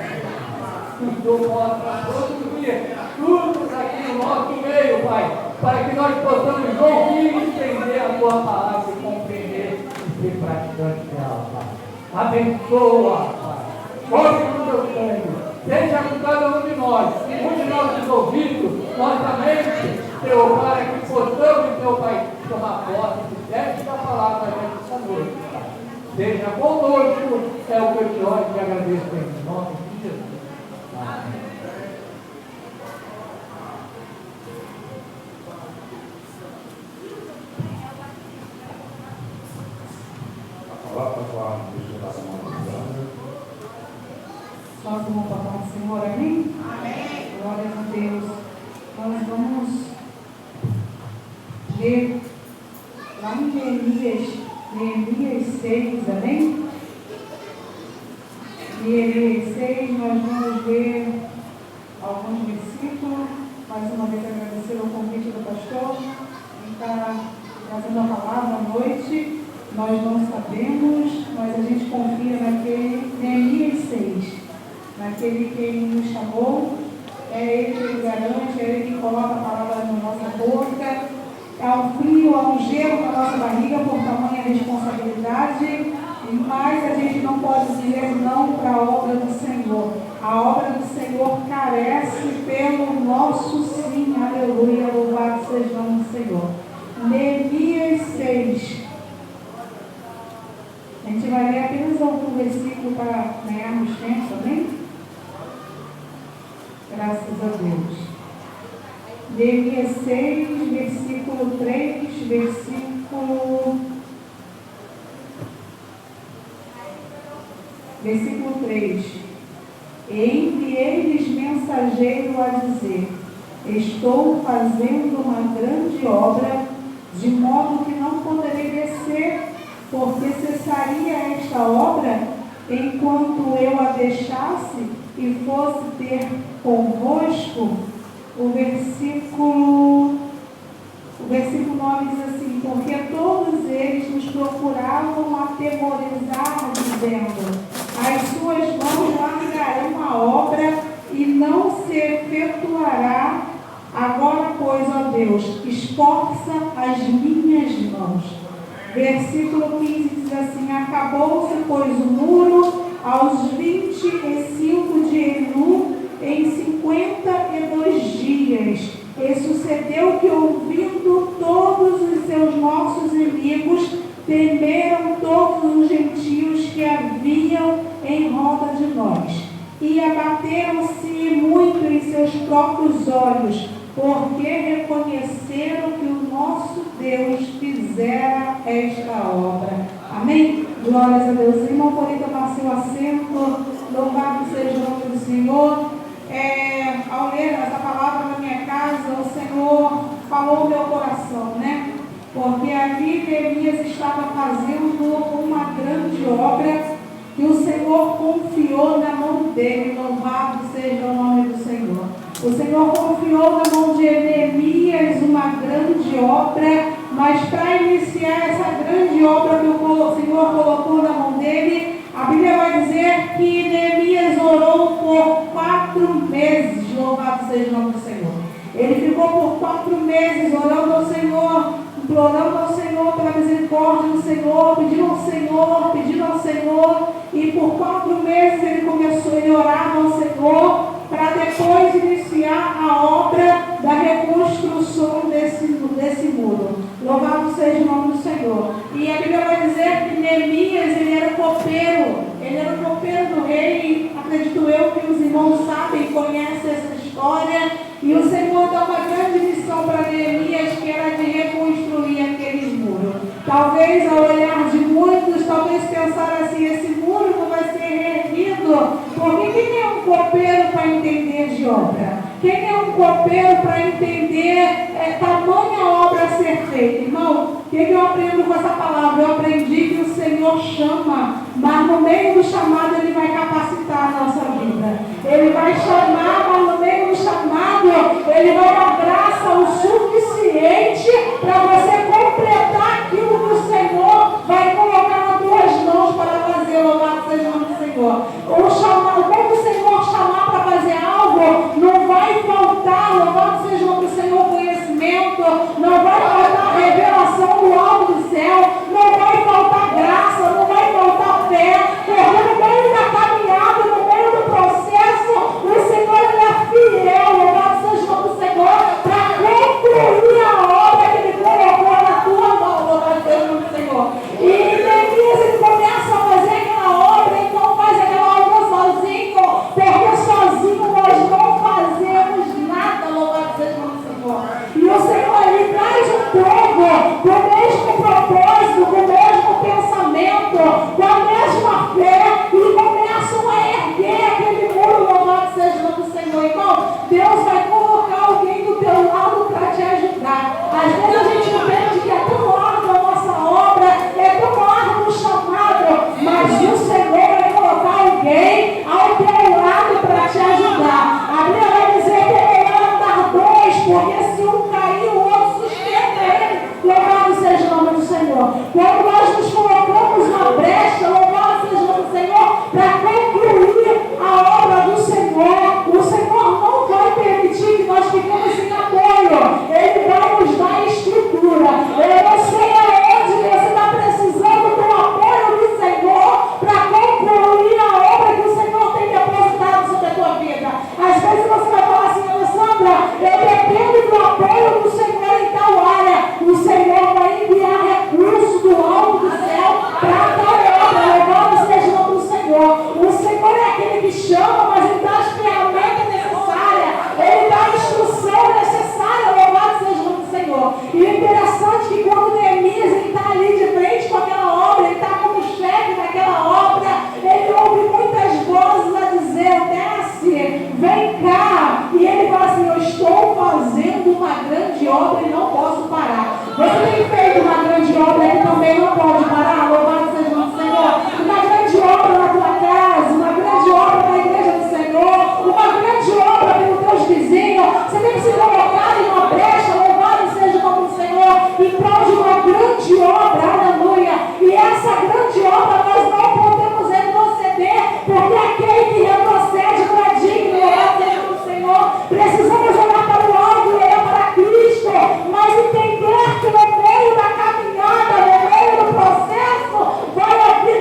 Speaker 6: que o Senhor possa produzir frutos aqui no nosso meio, Pai, para que nós possamos ouvir e entender a Tua palavra e compreender e ser praticante dela, Pai. Abençoa, Pai. Corre no Teu sangue. Seja com cada um de nós, mude nossos ouvidos, nossa mente, Senhor, para que possamos, Teu Pai, tomar posse desta palavra nesta noite, Pai. Seja conosco, é o que eu te oro e te agradeço em nome de Jesus. Amém.
Speaker 1: Nós vamos falar do Senhor, amém? Amém. Glória a Deus. Nós vamos ler lá em Neemias 6, amém? Neemias 6, nós vamos ver alguns versículos. Mais uma vez agradecer o convite do pastor que está trazendo a palavra à noite. Nós não sabemos, mas a gente confia naquele Neemias 6. Naquele que Ele nos chamou, é Ele que nos garante, é Ele que coloca a palavra na nossa boca, há um frio, há um gelo na nossa barriga por tamanha responsabilidade, mas a gente não pode dizer não para a obra do Senhor. A obra do Senhor carece pelo nosso sim, aleluia, louvado seja o nome do Senhor. Neemias 6. A gente vai ler apenas algum versículo para ganharmos tempo, amém? Graças a Deus. Neemias 6, versículo 3, versículo 3. Enviei-lhes mensageiro a dizer: estou fazendo uma grande obra, de modo que não poderei descer, porque cessaria esta obra enquanto eu a deixasse e fosse ter convosco. O versículo 9 diz assim: porque todos eles nos procuravam atemorizar, dizendo: as suas mãos largarão a obra e não se efetuará. Agora, pois, ó Deus, esforça as minhas mãos. Versículo 15 diz assim: acabou-se, pois, o muro aos 25 de Elu, em 52 dias. E sucedeu que, ouvindo todos os seus nossos inimigos, temeram todos os gentios que haviam em roda de nós. E abateram-se muito em seus próprios olhos, porque reconheceram que o nosso Deus fizera esta obra. Amém? Glórias a Deus. Irmão, podem tomar seu assento. Louvado seja o nome do Senhor. Ao ler essa palavra na minha casa, o Senhor falou no meu coração, né? Porque ali Neemias estava fazendo uma grande obra que o Senhor confiou na mão dele. Louvado seja o nome do Senhor. O Senhor confiou na mão de Neemias uma grande obra, mas para iniciar essa grande obra que o Senhor colocou na mão dele, a Bíblia vai dizer que Neemias orou por 4 meses. Louvado seja o nome do Senhor. Ele ficou por 4 meses orando ao Senhor, implorando ao Senhor pela misericórdia do Senhor, pedindo ao Senhor, e por 4 meses ele orava ao Senhor, para depois iniciar a obra da reconstrução desse muro. Louvado seja o nome do Senhor. E a Bíblia vai dizer que Neemias, ele era o copeiro do rei, acredito eu que os irmãos sabem, conhecem essa história. E o Senhor dá uma grande missão para Neemias, que era de reconstruir aqueles muros. Talvez ao olhar de muitos, talvez pensar assim, esse muro não vai ser reerguido. Porque quem é um copeiro para entender de obra? Quem é um copeiro para entender tamanha obra a ser feita? Irmão, o que eu aprendo com essa palavra? Eu aprendi que o Senhor chama, mas no meio do chamado Ele vai capacitar a nossa vida. Ele vai chamar, mas no meio do chamado Ele vai dar graça o suficiente para você completar aquilo que o Senhor vai colocar nas tuas mãos para fazer. Louvado seja o nome do Senhor. Quando o Senhor chamar para fazer algo, não vai faltar, louvado seja o nome do Senhor, conhecimento, não vai faltar revelação do alto do céu, não vai faltar graça, não vai faltar fé, porque no meio da caminhada, no meio do processo, o Senhor Ele é fiel, louvado seja o nome do Senhor, para concluir a obra que Ele colocou na tua mão, louvado seja o nome do Senhor. E Neemias ele começa a fazer aquela obra, então faz aquela obra sozinho, porque sozinho nós não fazemos nada, louvado seja o nome do Senhor. E o Senhor Ele traz um povo com o mesmo propósito, com o mesmo pensamento, com a mesma fé, e começam a erguer aquele muro, louvado seja o nome do Senhor. Irmão, Deus vai colocar alguém do teu lado para te ajudar. Às vezes a gente entende que é tão árdua a nossa obra, é tão árdua o chamado, mas o Senhor vai colocar alguém ao teu lado para te ajudar. A Bíblia vai dizer que é melhor andar dois, porque se um cair, o outro sustenta ele. Louvado seja o nome do Senhor. Quando nós nos colocamos na brecha, louvado seja o nome do Senhor, para concluir a obra do Senhor, o Senhor não vai permitir que nós fiquemos sem apoio. Ele vai nos dar estrutura. Eu não sei aonde você está precisando do apoio do Senhor para concluir a obra que o Senhor tem depositado sobre a tua vida. Às vezes você vai falar assim, Alessandra, eu dependo do apoio do Senhor em tal área. O Senhor vai enviar recursos do alto do céu para tal obra. Louvado seja o nome do Senhor. O Senhor é aquele que chama, mas Ele dá as ferramentas necessárias. Ele dá a instrução necessária. Louvado seja o nome do Senhor. E o interessante é que quando Neemias está ali de frente com aquela obra, ele está como chefe daquela obra, ele ouve muitas vozes a dizer, desce, vem cá. E ele fala assim, eu estou fazendo uma grande obra e não posso parar. Você tem feito uma grande obra e também não pode parar. Louvado seja o nome do Senhor. Uma grande obra na tua casa, uma grande obra na igreja do Senhor, uma grande obra pelos teus vizinhos. Você tem que se colocar em uma brecha, louvado seja o nome do Senhor, em prol de uma grande obra, aleluia. E essa grande obra nós não podemos retroceder, porque aquele que retrocede não é digno, louvado seja o nome do Senhor. Precisamos olhar para o alto e olhar para Cristo, mas entender que no meio da caminhada, no meio do processo,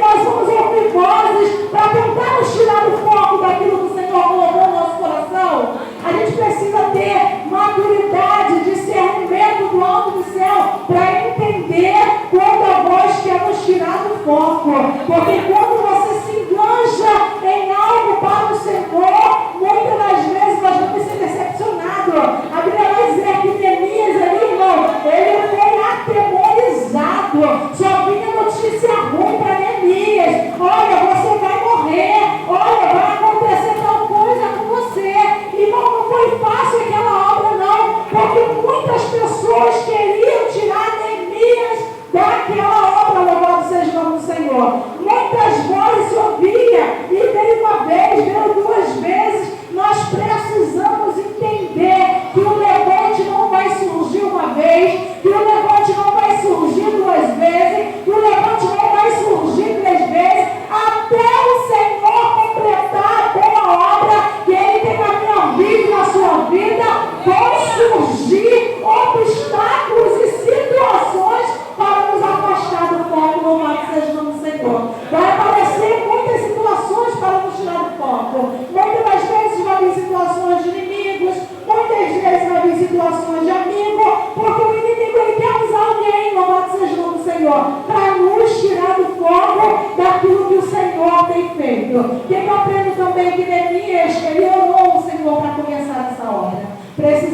Speaker 1: nós vamos ouvir vozes para tentar nos tirar do foco daquilo que o Senhor colocou no nosso coração. A gente precisa ter maturidade, discernimento do alto do céu para entender quando a voz quer nos tirar do foco. Porque quando você se enganja em algo para o Senhor, muitas das vezes nós vamos ser decepcionados. A Bíblia vai dizer que Neemias ali, irmão, ele foi atemorizado. Só vinha notícia ruim para Neemias. Olha, você vai morrer. Olha, vai acontecer tal coisa com você. Irmão, não foi fácil aquela obra, não. Porque muitas pessoas queriam tirar Neemias daquela obra, louvado seja o nome do Senhor. Muitas vozes se ouvia. E veio uma vez, veio duas vezes. Nós precisamos entender que o levante não vai surgir uma vez, que o levante não vai surgir duas vezes, que o levante não vai surgir três vezes, até o Senhor completar a boa obra que Ele tem na minha vida e na sua vida. Vão surgir obstáculos e situações para nos afastar do foco, louvado seja o nome do Senhor. Vai aparecer muitas situações para nos tirar do foco. Muitas vezes vai vir situações de inimigos, muitas vezes vai vir situações de amigos, porque o inimigo ele quer usar alguém, louvado seja o nome do Senhor, para nos tirar do foco daquilo que o Senhor tem feito. O que eu aprendo também que Neemias, ele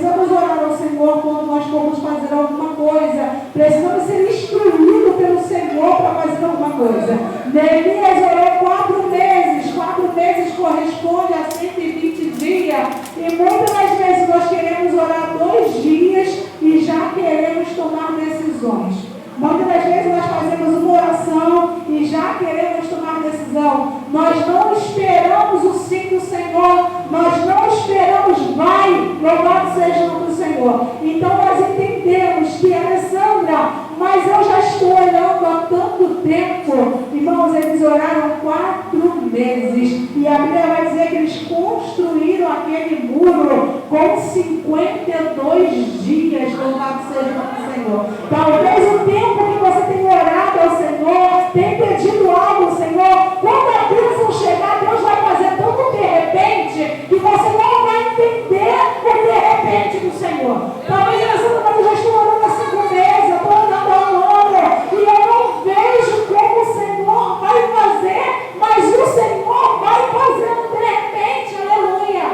Speaker 1: precisamos orar ao Senhor quando nós formos fazer alguma coisa. Precisamos ser instruídos pelo Senhor para fazer alguma coisa. Neemias orou 4 meses. 4 meses corresponde a 120 dias. E muitas das vezes nós queremos orar 2 dias e já queremos tomar decisões. Muitas das vezes nós fazemos uma oração e já queremos tomar decisão. Nós não esperamos o sim do Senhor. Nós não esperamos vai. Louvado seja o nome do Senhor. Então nós entendemos que, Alessandra, mas eu já estou orando há tanto tempo. Irmãos, eles oraram 4 meses. E a Bíblia vai dizer que eles construíram aquele muro com 52 dias. Louvado seja o nome do Senhor. Talvez o tempo que você tem orado ao Senhor, tem pedido algo ao Senhor, quando a bênção chegar, Deus vai fazer tanto de repente que você não vai entender o de repente do Senhor. Talvez eu já estou orando há 5 meses, eu estou orando há 1 ano, e eu não vejo como o Senhor vai fazer, mas o Senhor vai fazendo de repente, aleluia.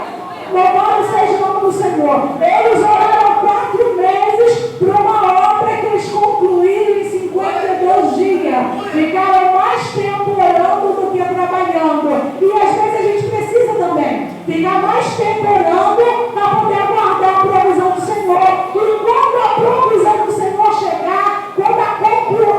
Speaker 1: Louvado seja o nome do Senhor. Eles oraram 4 meses para uma obra que eles concluíram em 52 dias. Ficaram mais tempo orando do que trabalhando. E às vezes a gente precisa também ficar mais tempo orando para poder aguardar a provisão do Senhor. E quando a provisão do Senhor chegar, quando a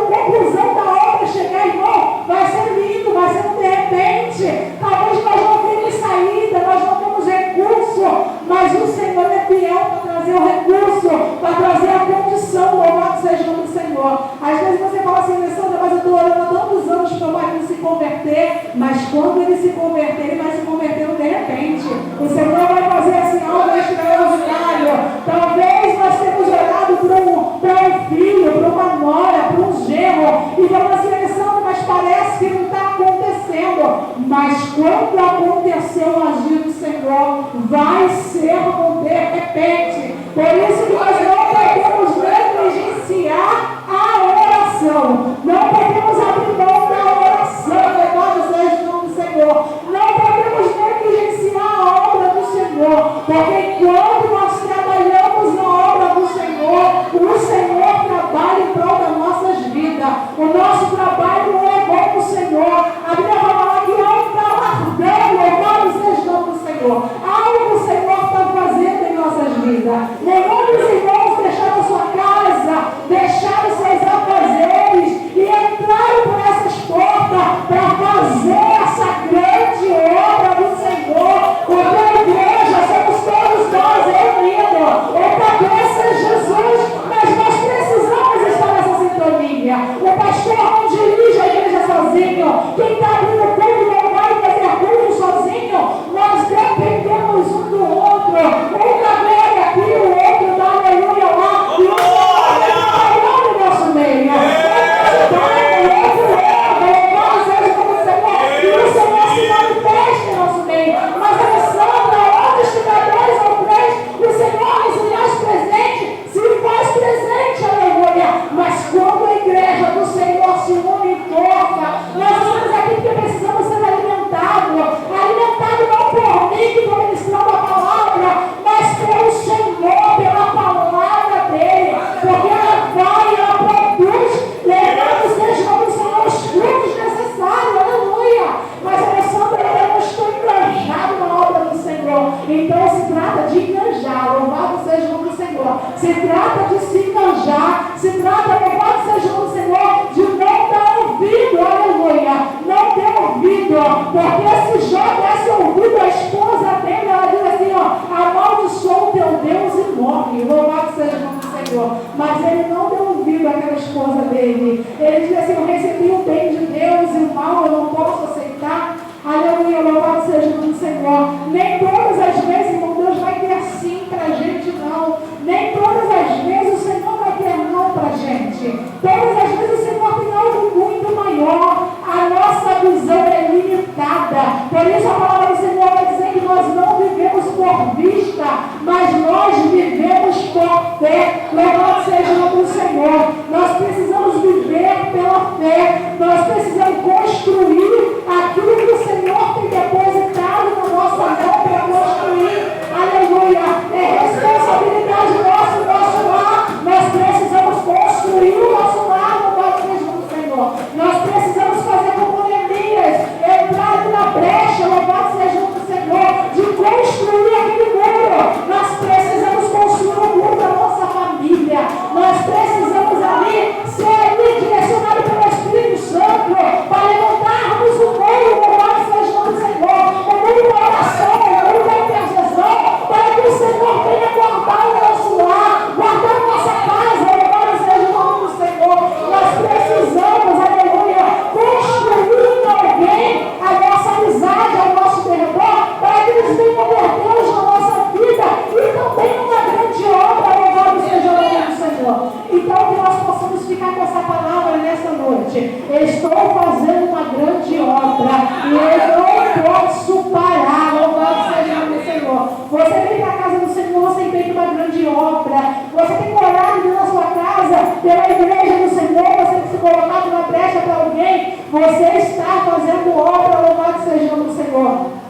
Speaker 1: conclusão da obra chegar, irmão, vai ser lindo, vai ser de repente. Talvez nós não temos saída, nós não temos recurso, mas o Senhor é fiel para trazer o recurso, para trazer a condição. Louvado seja o nome do Senhor. Às vezes você fala assim, Alessandra, mas eu estou orando há tantos anos para o marido se converter, mas quando ele se converter, ele vai se converter de repente. O Senhor vai fazer assim algo extraordinário. Talvez nós temos orado para um filho, para uma nora, para um genro, e falando assim, Alessandra, mas parece que não está acontecendo. Mas quando acontecer o agir do Senhor, vai ser um de repente. Por isso que nós não podemos negligenciar a oração. Não podemos abrir mão da oração. Louvado seja o nome do Senhor. Não podemos negligenciar a obra do Senhor. Porque quando nós trabalhamos na obra do Senhor, o Senhor trabalha em prol das nossas vidas. O nosso trabalho não é bom do Senhor. A Bíblia vai falar que há um galardão. Louvado seja o nome do Senhor. Algo o Senhor está fazendo em nossas vidas. Nenhum dos irmãos deixaram sua casa, deixaram seus afazeres e entraram por essas portas para fazer essa grande obra do Senhor. Porque a igreja somos todos nós reunidos. O cabeça é Jesus, mas nós precisamos estar nessa sintonia. O pastor não dirige a igreja sozinho. Quem está abrindo culto não vai fazer culto sozinho. Nós dependemos um do outro. Um da glória aqui, o outro da aleluia lá. E o Senhor vai trabalhando no nosso meio. E o Senhor se manifesta em nosso meio. Mas Alessandra, onde estiver 2 ou 3, o Senhor se faz presente, aleluia. Mas quando a igreja do Senhor se une em torno, nós estamos aqui porque precisamos ser alimentados. Alimentados não por mim que estou ministrando a palavra, mas pelo Senhor, pela palavra dele. Porque ela vai, ela produz, levando seja o nome do Senhor os frutos necessários, aleluia. Mas Alessandra, eu não estou enganjado na obra do Senhor. Então se trata de enganjar, louvado seja o nome do Senhor. Se trata de se enganjar, se trata, louvado seja o nome do Senhor, de não dar ouvido, aleluia. Não ter ouvido, porque se Jó desse ouvido a esposa dele, ela diz assim, ó, amaldiçoa o teu Deus e morre, louvado seja o nome do Senhor. Mas ele não deu ouvido àquela esposa dele. Ele diz assim, eu recebi o bem de Deus e o mal eu não posso aceitar. Aleluia, louvado seja o nome do Senhor. Nem todas as vezes, irmão, Deus vai ter sim pra gente, não. Nem todas as vezes o Senhor vai ter não pra gente. Todas as vezes o Senhor tem algo muito maior. A nossa visão é limitada. Por isso a palavra do Senhor vai dizer que nós não vivemos por vista, mas nós vivemos por fé. Louvado seja o nome do Senhor. Nós precisamos viver pela fé. Nós precisamos construir aquilo que o Senhor tem depositado na nossa mão para construir. Aleluia. É responsabilidade ficar com essa palavra nessa noite. Estou fazendo uma grande obra e eu não posso parar. Louvado seja o nome do Senhor. Você vem para a casa do Senhor, você tem feito uma grande obra. Você tem orado na sua casa pela igreja do Senhor, você tem se colocado na brecha para alguém. Você está fazendo obra. Louvado seja o nome do Senhor.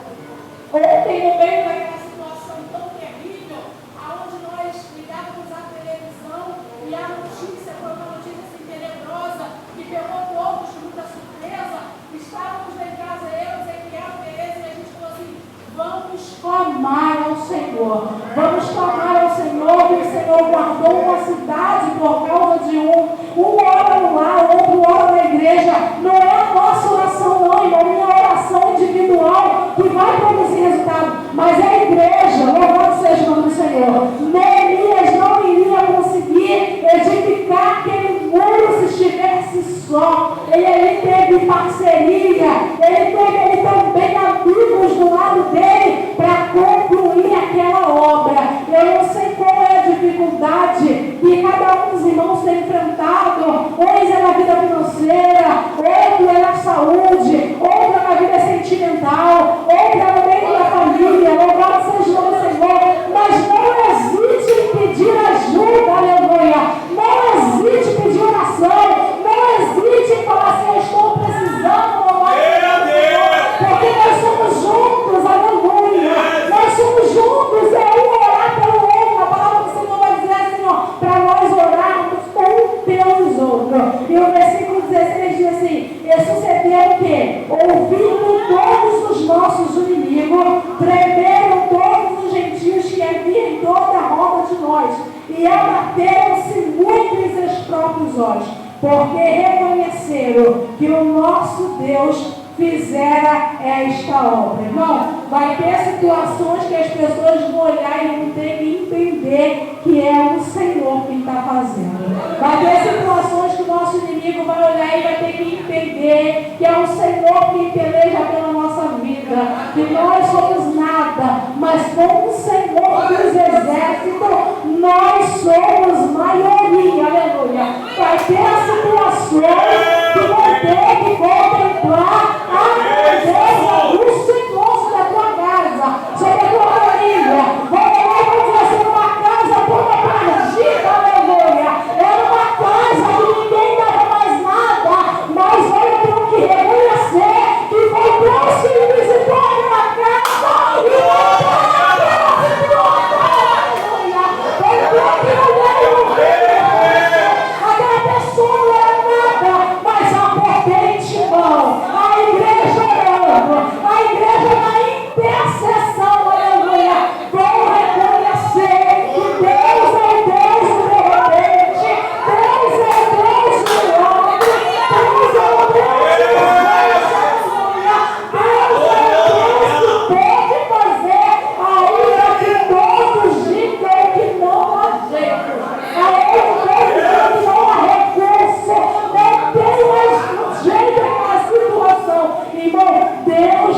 Speaker 1: Ontem, no meio daquela situação tão terrível, aonde nós ligávamos a televisão e a notícia foi uma notícia assim tenebrosa, que pegou todos de muita surpresa. Estávamos em casa, eu, Ezequiel, Tereza, e a gente falou assim: vamos clamar ao Senhor. Vamos clamar ao Senhor, que o Senhor guardou uma cidade por causa de um ora no lar, outro ora na igreja. Não é a nossa oração, não, irmão, minha oração individual que vai produzir resultado, mas é a igreja. Louvado seja o nome do Senhor. Neemias não iria conseguir edificar aquele muro se estivesse só. Ele teve parceria, ele teve também amigos do lado dele para concluir aquela obra. Eu não sei qual é a dificuldade que cada um dos irmãos tem enfrentado. Uns é na vida financeira, outro é na saúde, outro é na vida sentimental, outro é no meio da família. Louvado seja o nome do Senhor. Mas não hesite em pedir ajuda, aleluia. Não hesite em pedir oração. Não hesite em falar assim: eu estou precisando, louvado seja o Senhor. Porque nós somos juntos, aleluia. Nós somos juntos, é um orar pelo outro. A palavra do Senhor vai dizer assim, ó, para nós orarmos um pelos outros. E o versículo 16 diz assim: e sucedeu o quê? Ouvindo todos os nossos inimigos, tremeram todos os gentios que haviam em toda a roda de nós, e abateram-se muitos em seus próprios olhos, porque reconheceram que o nosso Deus fizera esta obra. Irmão, vai ter situações que as pessoas vão olhar e vão ter que entender que é o Senhor quem está fazendo. Vai ter situações que o nosso inimigo vai olhar e vai ter que entender que é o Senhor quem peleja pela nossa vida, que nós somos nada, mas com o Senhor dos exércitos, nós somos maioria, aleluia. Vai ter situações que vão ter que contemplar a grandeza do Senhor sobre a tua casa, sobre a tua família. Vamos lá e vamos dizer assim: uma casa toda perdida, aleluia. Era uma casa que ninguém dava mais nada, mas olha, eu tenho que reconhecer que foi Deus que me visitou a minha casa e não aleluia. Foi Deus que eu dei aquela pessoa não era nada, mas a potente mão, a igreja orando, a igreja na intercessão, aleluia, vão reconhecer que Deus é o Deus do repente, Deus é o Deus do milagre, Deus é o Deus de graça, aleluia, Deus é o Deus que pode fazer ainda que todos digam que não há jeito, ainda que todos digam que não há recurso, não tem mais jeito na situação. Irmão, Deus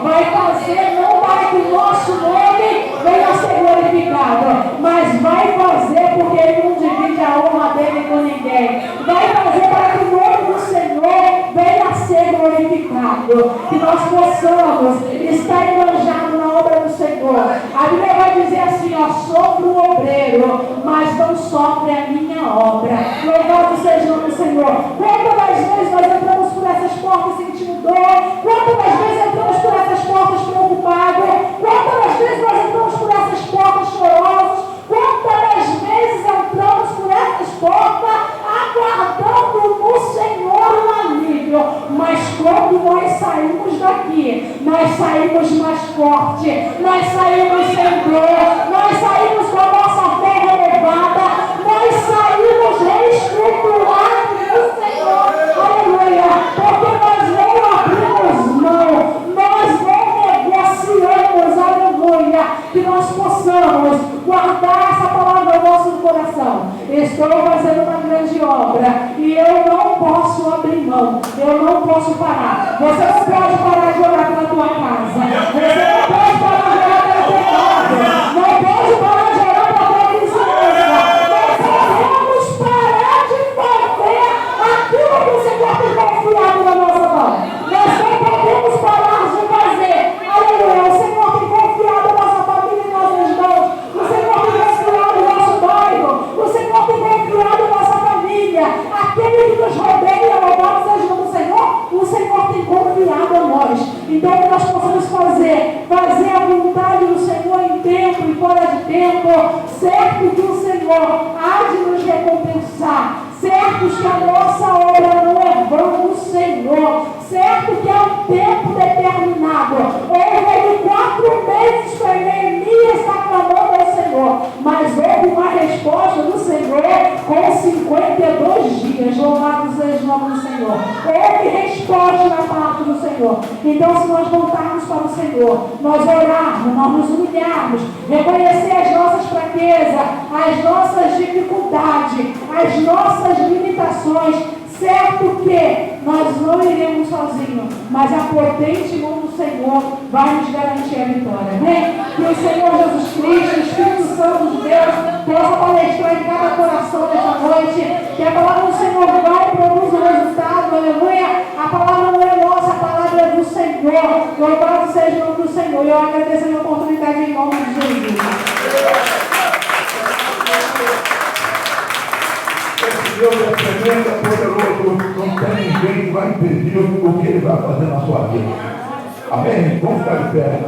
Speaker 1: vai fazer não para que o nosso nome venha a ser glorificado, mas vai fazer porque Ele não divide a honra dele com ninguém. Vai fazer para que o nome do Senhor venha a ser glorificado, que nós possamos estar enganjados na obra do Senhor. A Bíblia vai dizer assim, ó: sofro o obreiro, mas não sofre a minha obra. Louvado seja o nome do Senhor. Quantas das vezes nós entramos por essas portas sentindo dor? Quantas das vezes entramos por essas portas preocupados? Quantas das vezes nós entramos por essas portas chorosos? Quantas das vezes entramos por essas portas aguardando no Senhor o alívio? Mas quando nós saímos daqui, nós saímos mais forte, nós saímos sem dor, nós saímos com a nossa fé renovada, nós saímos reestruturados no Senhor, aleluia, porque nós não abrimos mão, nós não negociamos, aleluia, que nós possamos guardar essa palavra no nosso coração. Estou fazendo uma grande obra e eu não posso abrir mão, eu não posso parar. Você não pode parar de orar pela tua casa, você não pode parar de orar pela tua casa, não pode parar de orar pela tua vizinhança, não podemos parar 52 dias. Louvado seja o nome do Senhor. Houve resposta da parte do Senhor. Então, se nós voltarmos para o Senhor, nós orarmos, nós nos humilharmos, reconhecer as nossas fraquezas, as nossas dificuldades, as nossas limitações, certo que nós não iremos sozinhos, mas a potente mão do Senhor vai nos garantir a vitória. Amém? Que o Senhor Jesus Cristo, o Espírito Santo de Deus, possa palestrar em cada coração nesta noite, que a palavra do Senhor vai e produz o resultado. Aleluia! A palavra não é nossa, a palavra é do Senhor. Louvado seja o nome do Senhor. E eu agradeço a oportunidade em nome de Jesus.
Speaker 2: Deus é tremendo, é poderoso, não tem ninguém que vai impedir o que Ele vai fazer na sua vida. Amém? Vamos ficar de pé.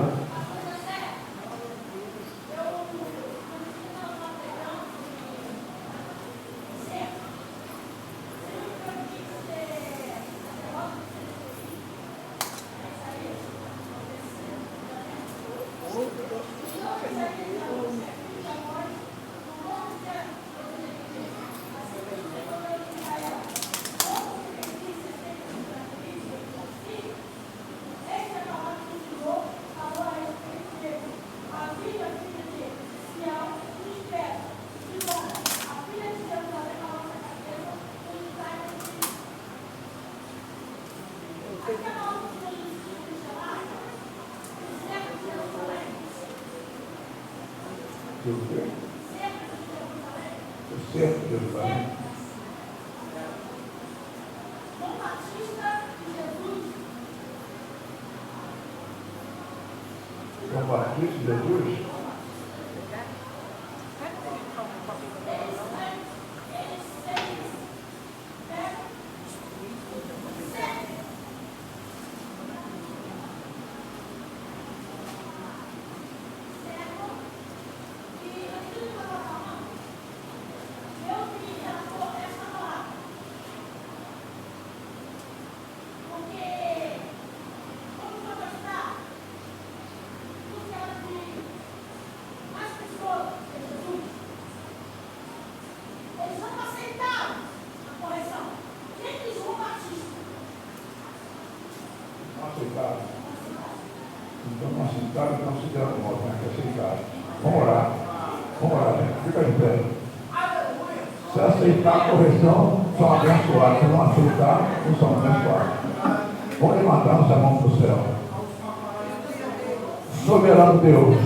Speaker 2: Certo, Jerusalém.
Speaker 3: João Batista e Jesus.
Speaker 2: João Batista e Jesus. Então não aceitaram, não se deram modo, né? Que aceitaram. Vamos orar. Vamos orar, gente. Fica de pé. Se aceitar a correção, são abençoados. Se não aceitar, não são abençoados. Vamos levantar nossa mão para o céu. Soberano Deus,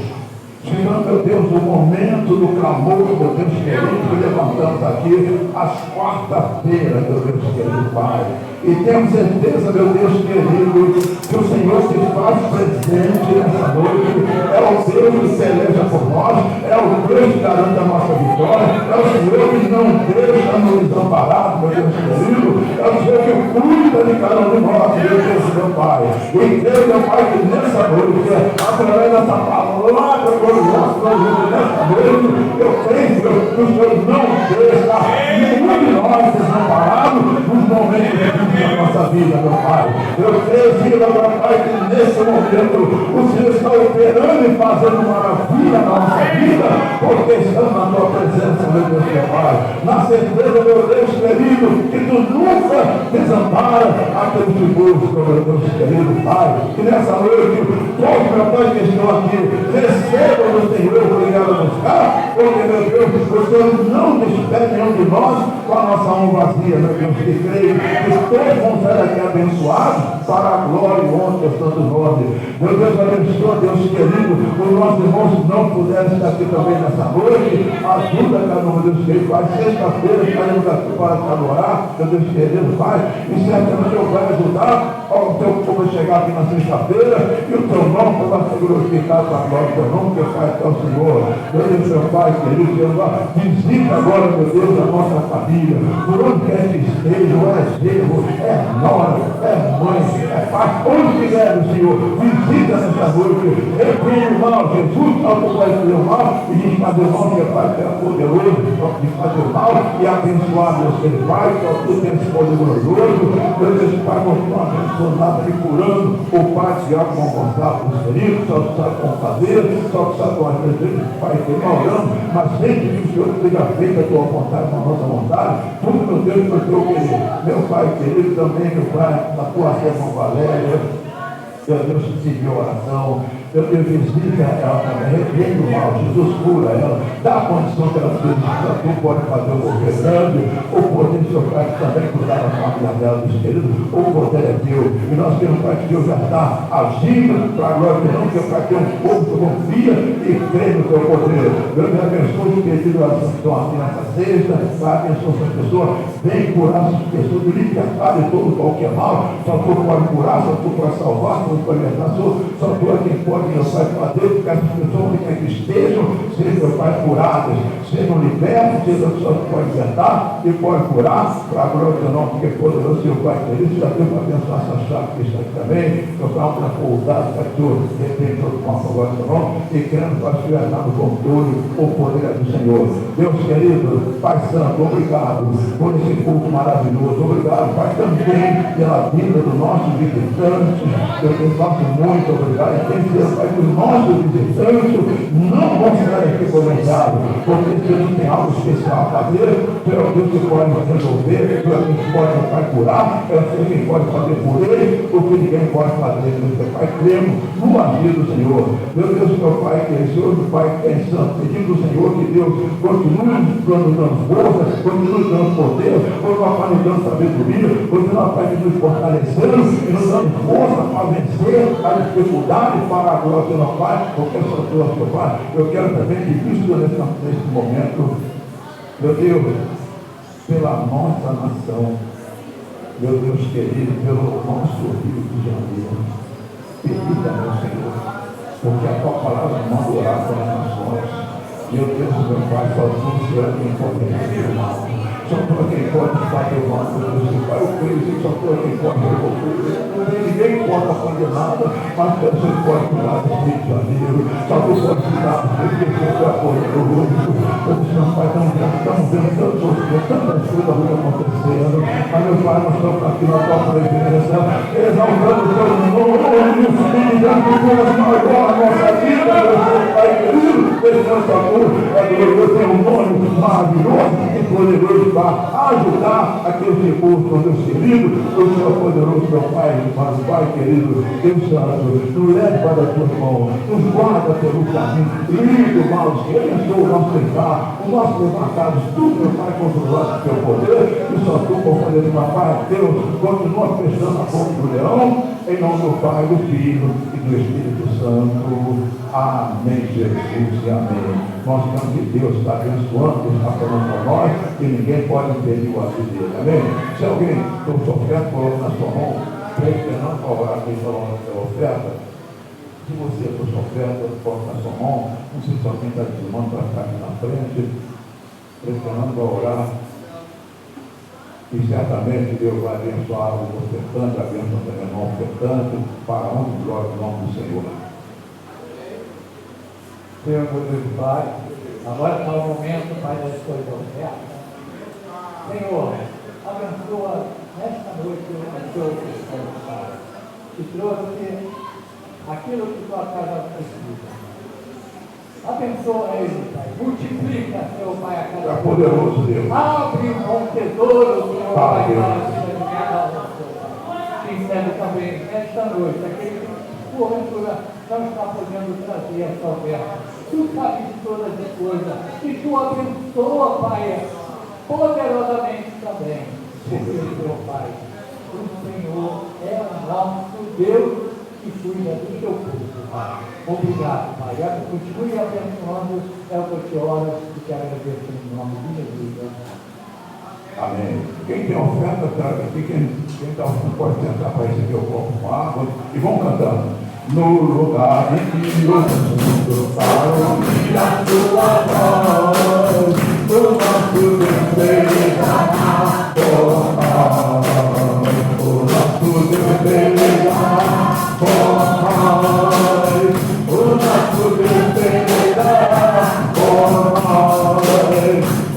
Speaker 2: Senhor, meu Deus, o momento do clamor, meu Deus querido, que levantamos aqui às quarta-feiras, meu Deus querido Pai. E temos certeza, meu Deus querido, que o Senhor se faz presente nessa noite. É o Deus que peleja por nós, é o Deus que garante a nossa vitória, é o Senhor que não deixa nos desamparados, meu Deus querido, é o Senhor que cuida de cada um de nós, meu Deus, meu Pai. E creio, meu Pai, que nessa noite, através dessa palavra gloriosa, nessa noite, eu creio que o Senhor não deixa nenhum de nós desamparado nos momentos da nossa vida, meu Pai. Eu creio, Senhor, meu Pai, que nesse momento o Senhor está operando e fazendo maravilha na nossa vida, porque estamos na tua presença, meu Deus, meu Pai. Na certeza, meu Deus querido, que tu nunca desampara aqueles que buscam, meu Deus querido Pai. Que nessa noite, todos, meu Pai, que estão aqui, recebam do Senhor o que Ele a buscar, porque, meu Deus, o Senhor não despede nenhum de nós com a nossa mão vazia, meu Deus, que creio que todos vão sair aqui abençoados para a glória e honra do Santo Nome. Meu Deus, abençoa, Deus querido, os nossos irmãos que não puderam estar aqui também nessa noite, ajuda cada um, meu Deus querido, Pai. Sexta-feira estaremos aqui para adorar, meu Deus querido, Pai, e certamente eu vou ajudar ao teu povo chegar aqui na sexta-feira e o teu nome vai ser glorificado para a glória do teu nome, que Pai é o Senhor. Meu Deus, meu Pai querido, visita agora, meu Deus, a nossa família, por onde quer que esteja, é genro, é nora, é mãe, é pai, onde estiver, Senhor, visita nessa noite, repreende o mal, Jesus, ao que vai fazer o mal, e diz fazer o mal, que é Pai, que é poderoso, de fazer o mal, e abençoar, Deus, que Ele Pai, que tu tens poder glorioso, meu Deus, Pai, continua abençoando e curando o Pai, Tiago, com Gonçalo, os feridos, só tu sabe como fazer, só tu sabe como fazer, Pai, que nós oramos, mas sempre que o Senhor seja feita a tua vontade, com a nossa vontade, por Deus, meu Pai querido, também, meu Pai, na tua serva Valéria, meu Deus, que seguiu a oração, meu Deus, visita ela também, repreende o mal, Jesus cura ela, dá a condição que ela precisa, tu pode fazer o governando, o poder do seu Pai também cuidar da família dela, dos queridos, o poder é teu, e nós temos, Pai, que Deus já está agindo para a glória de Deus, que o Pai tem um povo que confia e crê no teu poder. Deus abençoe os queridos que estão aqui nessa sexta, Pai, abençoe essas pessoas, vem curar essas pessoas, libertar de todo qualquer mal, só tu pode curar, só tu pode salvar, só tu pode libertar, só tu é quem pode, meu Pai, fazer que as pessoas que estejam, sejam, meu Pai, curadas, sejam libertos, sejam só tu pode libertar e pode curar, para a glória do teu nome, porque é poderoso, seu Pai querido, já deu para abençoar essa chave que está aqui também, meu Pai, para pousar, Pai, tu repreende todo o mal, para a glória do teu nome, e crendo para te libertar no controle, o poder é do Senhor. Deus querido, Pai Santo, obrigado por esse culto maravilhoso, obrigado, Pai, também pela vida do nosso visitante, eu te faço muito obrigado, e tem que ser, Pai, que o nosso visitante não vão sair aqui comentado, porque Deus tem algo especial a fazer, tu é o Deus que pode resolver, tu é quem pode, Pai, curar, é o quem pode fazer por ele, o que ninguém pode fazer, meu Pai, cremos no agir do Senhor. Meu Deus, meu Pai, que é Senhor, meu Pai, que é santo, pedindo ao Senhor que Deus continue nos dando força, continue nos dando poder, continue, Pai, nos dando sabedoria, continue, Pai, nos fortalecendo e nos dando força para vencer a dificuldade para a glória do meu Pai, porque sou tua, meu Pai. Eu quero também que Cristo nesse momento, meu Deus, pela nossa nação, meu Deus querido, pelo nosso Rio de Janeiro, permita, meu Senhor, porque a tua palavra manda orar pelas nações. Meu Deus, meu Pai, só tu será quem pode fazer o mal. Só tu é quem pode fazer o mal, meu Deus, meu Pai, eu creio que só tu é quem pode resolver. Ninguém pode fazer nada, mas você pode cuidar do Rio de Janeiro. Só tu pode cuidar do Rio de Janeiro, tu é poderoso. Eu disse, meu Pai, estamos vendo tantas coisas acontecendo. Mas, meu Pai, nós estamos aqui na tua presença, exaltando o teu nome, e dando coisas maiores na nossa vida, meu Pai querido. Descansa amor, é glorioso, tem um nome maravilhoso e poderoso para ajudar aqueles recursos, meus queridos. O Senhor poderoso, meu Pai, mas Pai querido, Deus Santo, nos leve para as tuas mãos, nos guarda pelo caminho, livre do mal, abençoa o nosso deitar, o nosso levantar, tudo, meu Pai, controlado do teu poder, e só tu, com poder do Papai, Deus, continua fechando a boca do leão, em nome do Pai, do Filho e do Espírito Santo. Amém, Jesus, e amém. Nós estamos que Deus está abençoando, está falando para nós, e ninguém pode impedir o ato dele. Amém? Se alguém tem sua oferta, coloca na sua mão, pressionando para orar quem falou na sua oferta. Se você for sua oferta, coloca na sua mão, não sei se alguém está desmando para ficar aqui na frente, pressionando para orar. E certamente Deus vai abençoar o ofertante, abençoa também o ofertante, para onde glória o nome do Senhor.
Speaker 7: Senhor, meu Deus e Pai, agora está o momento, Pai, das coisas ofertas. Senhor, abençoa nesta noite o teu ofertante, Pai, que trouxe aquilo que tua casa precisa. Abençoa ele, Pai, multiplica, Senhor, Pai, a cada
Speaker 2: É poderoso, Deus.
Speaker 7: Abre um tesouro, Senhor, Pai,
Speaker 2: Deus.
Speaker 7: para cada um, Pai. Te ensino também, nesta noite, aquele que, porventura, não está podendo trazer essa oferta. Tu sabes de todas as coisas, e tu abençoa, Pai, poderosamente também. Porque, meu Pai, o Senhor é o nosso Deus que cuida do teu povo, Pai. Obrigado, Pai. Continue abençoando, é o que eu te oro e te agradeço em nome de Jesus.
Speaker 2: Amém. Quem tem oferta, traga aqui. Quem está pode tentar para receber o copo com água. E vamos cantando. No lugar em que o mundo parou, e a tua voz, o nosso Deus derrama por nós, o nosso Deus derrama por nós, o nosso Deus derrama por nós,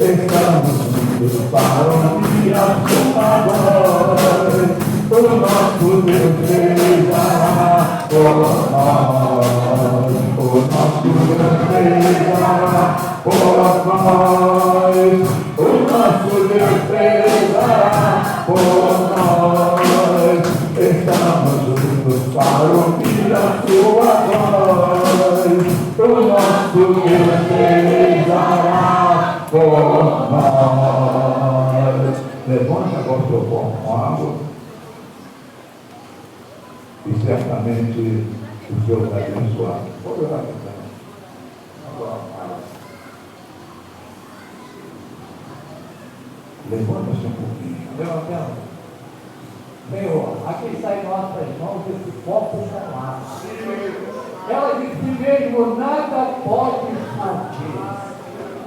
Speaker 2: estamos unidos para ouvir a tua voz, o nosso Deus derrama por nós, o nosso Deus derrama por nós, o nosso Deus derrama por nós. Estamos unidos para ouvir a sua voz. O nosso Deus brilhará por nós. Levanta agora o seu copo com água. E certamente o Senhor vai abençoar. Pode orar também. Agora, levanta-se um pouquinho.
Speaker 7: Levantando. Senhor, aqui está em nossas mãos esse copo chamado. Ela de si mesmo nada pode fazer.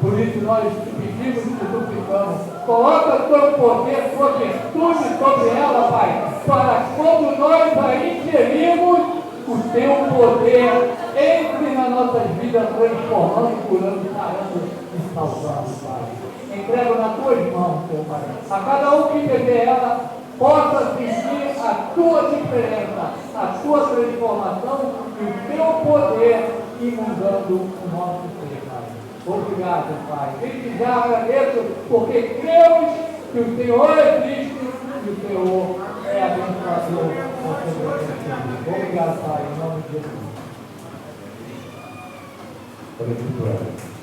Speaker 7: Por isso nós te pedimos e te suplicamos. Coloca teu poder, tua virtude sobre ela, Pai, para quando nós a ingerimos, o teu poder entre nas nossas vidas, transformando, curando, sarando e salvando, Pai. Entrego nas tuas mãos, Teu Pai. A cada um que beber ela, possa sentir a tua diferença, a tua transformação e o teu poder inundando o nosso ser, Pai. Obrigado, Pai. Desde já agradeço, porque cremos que o Senhor existe e o Senhor é abençoador. Obrigado, Pai, em nome de Jesus.
Speaker 2: Olha aqui para ela.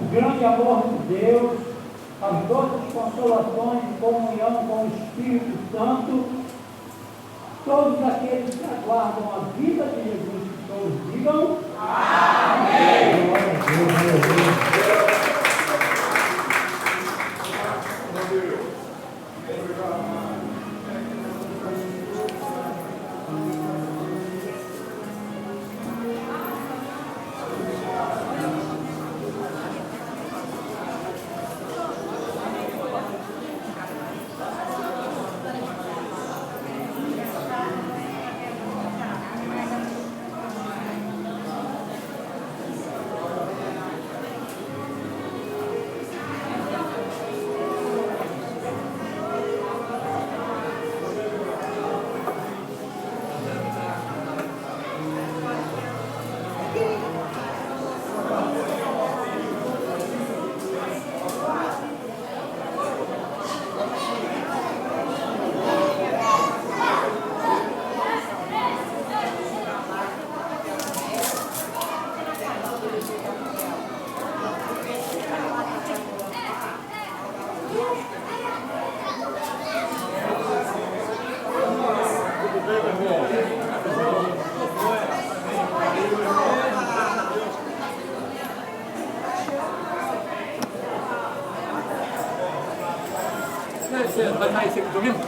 Speaker 6: O grande amor de Deus, as doces consolações de comunhão com o Espírito Santo, todos aqueles que aguardam a vida de Jesus, que todos digam amém. Glória a Deus, aleluia.
Speaker 7: Vai estar esse domingo?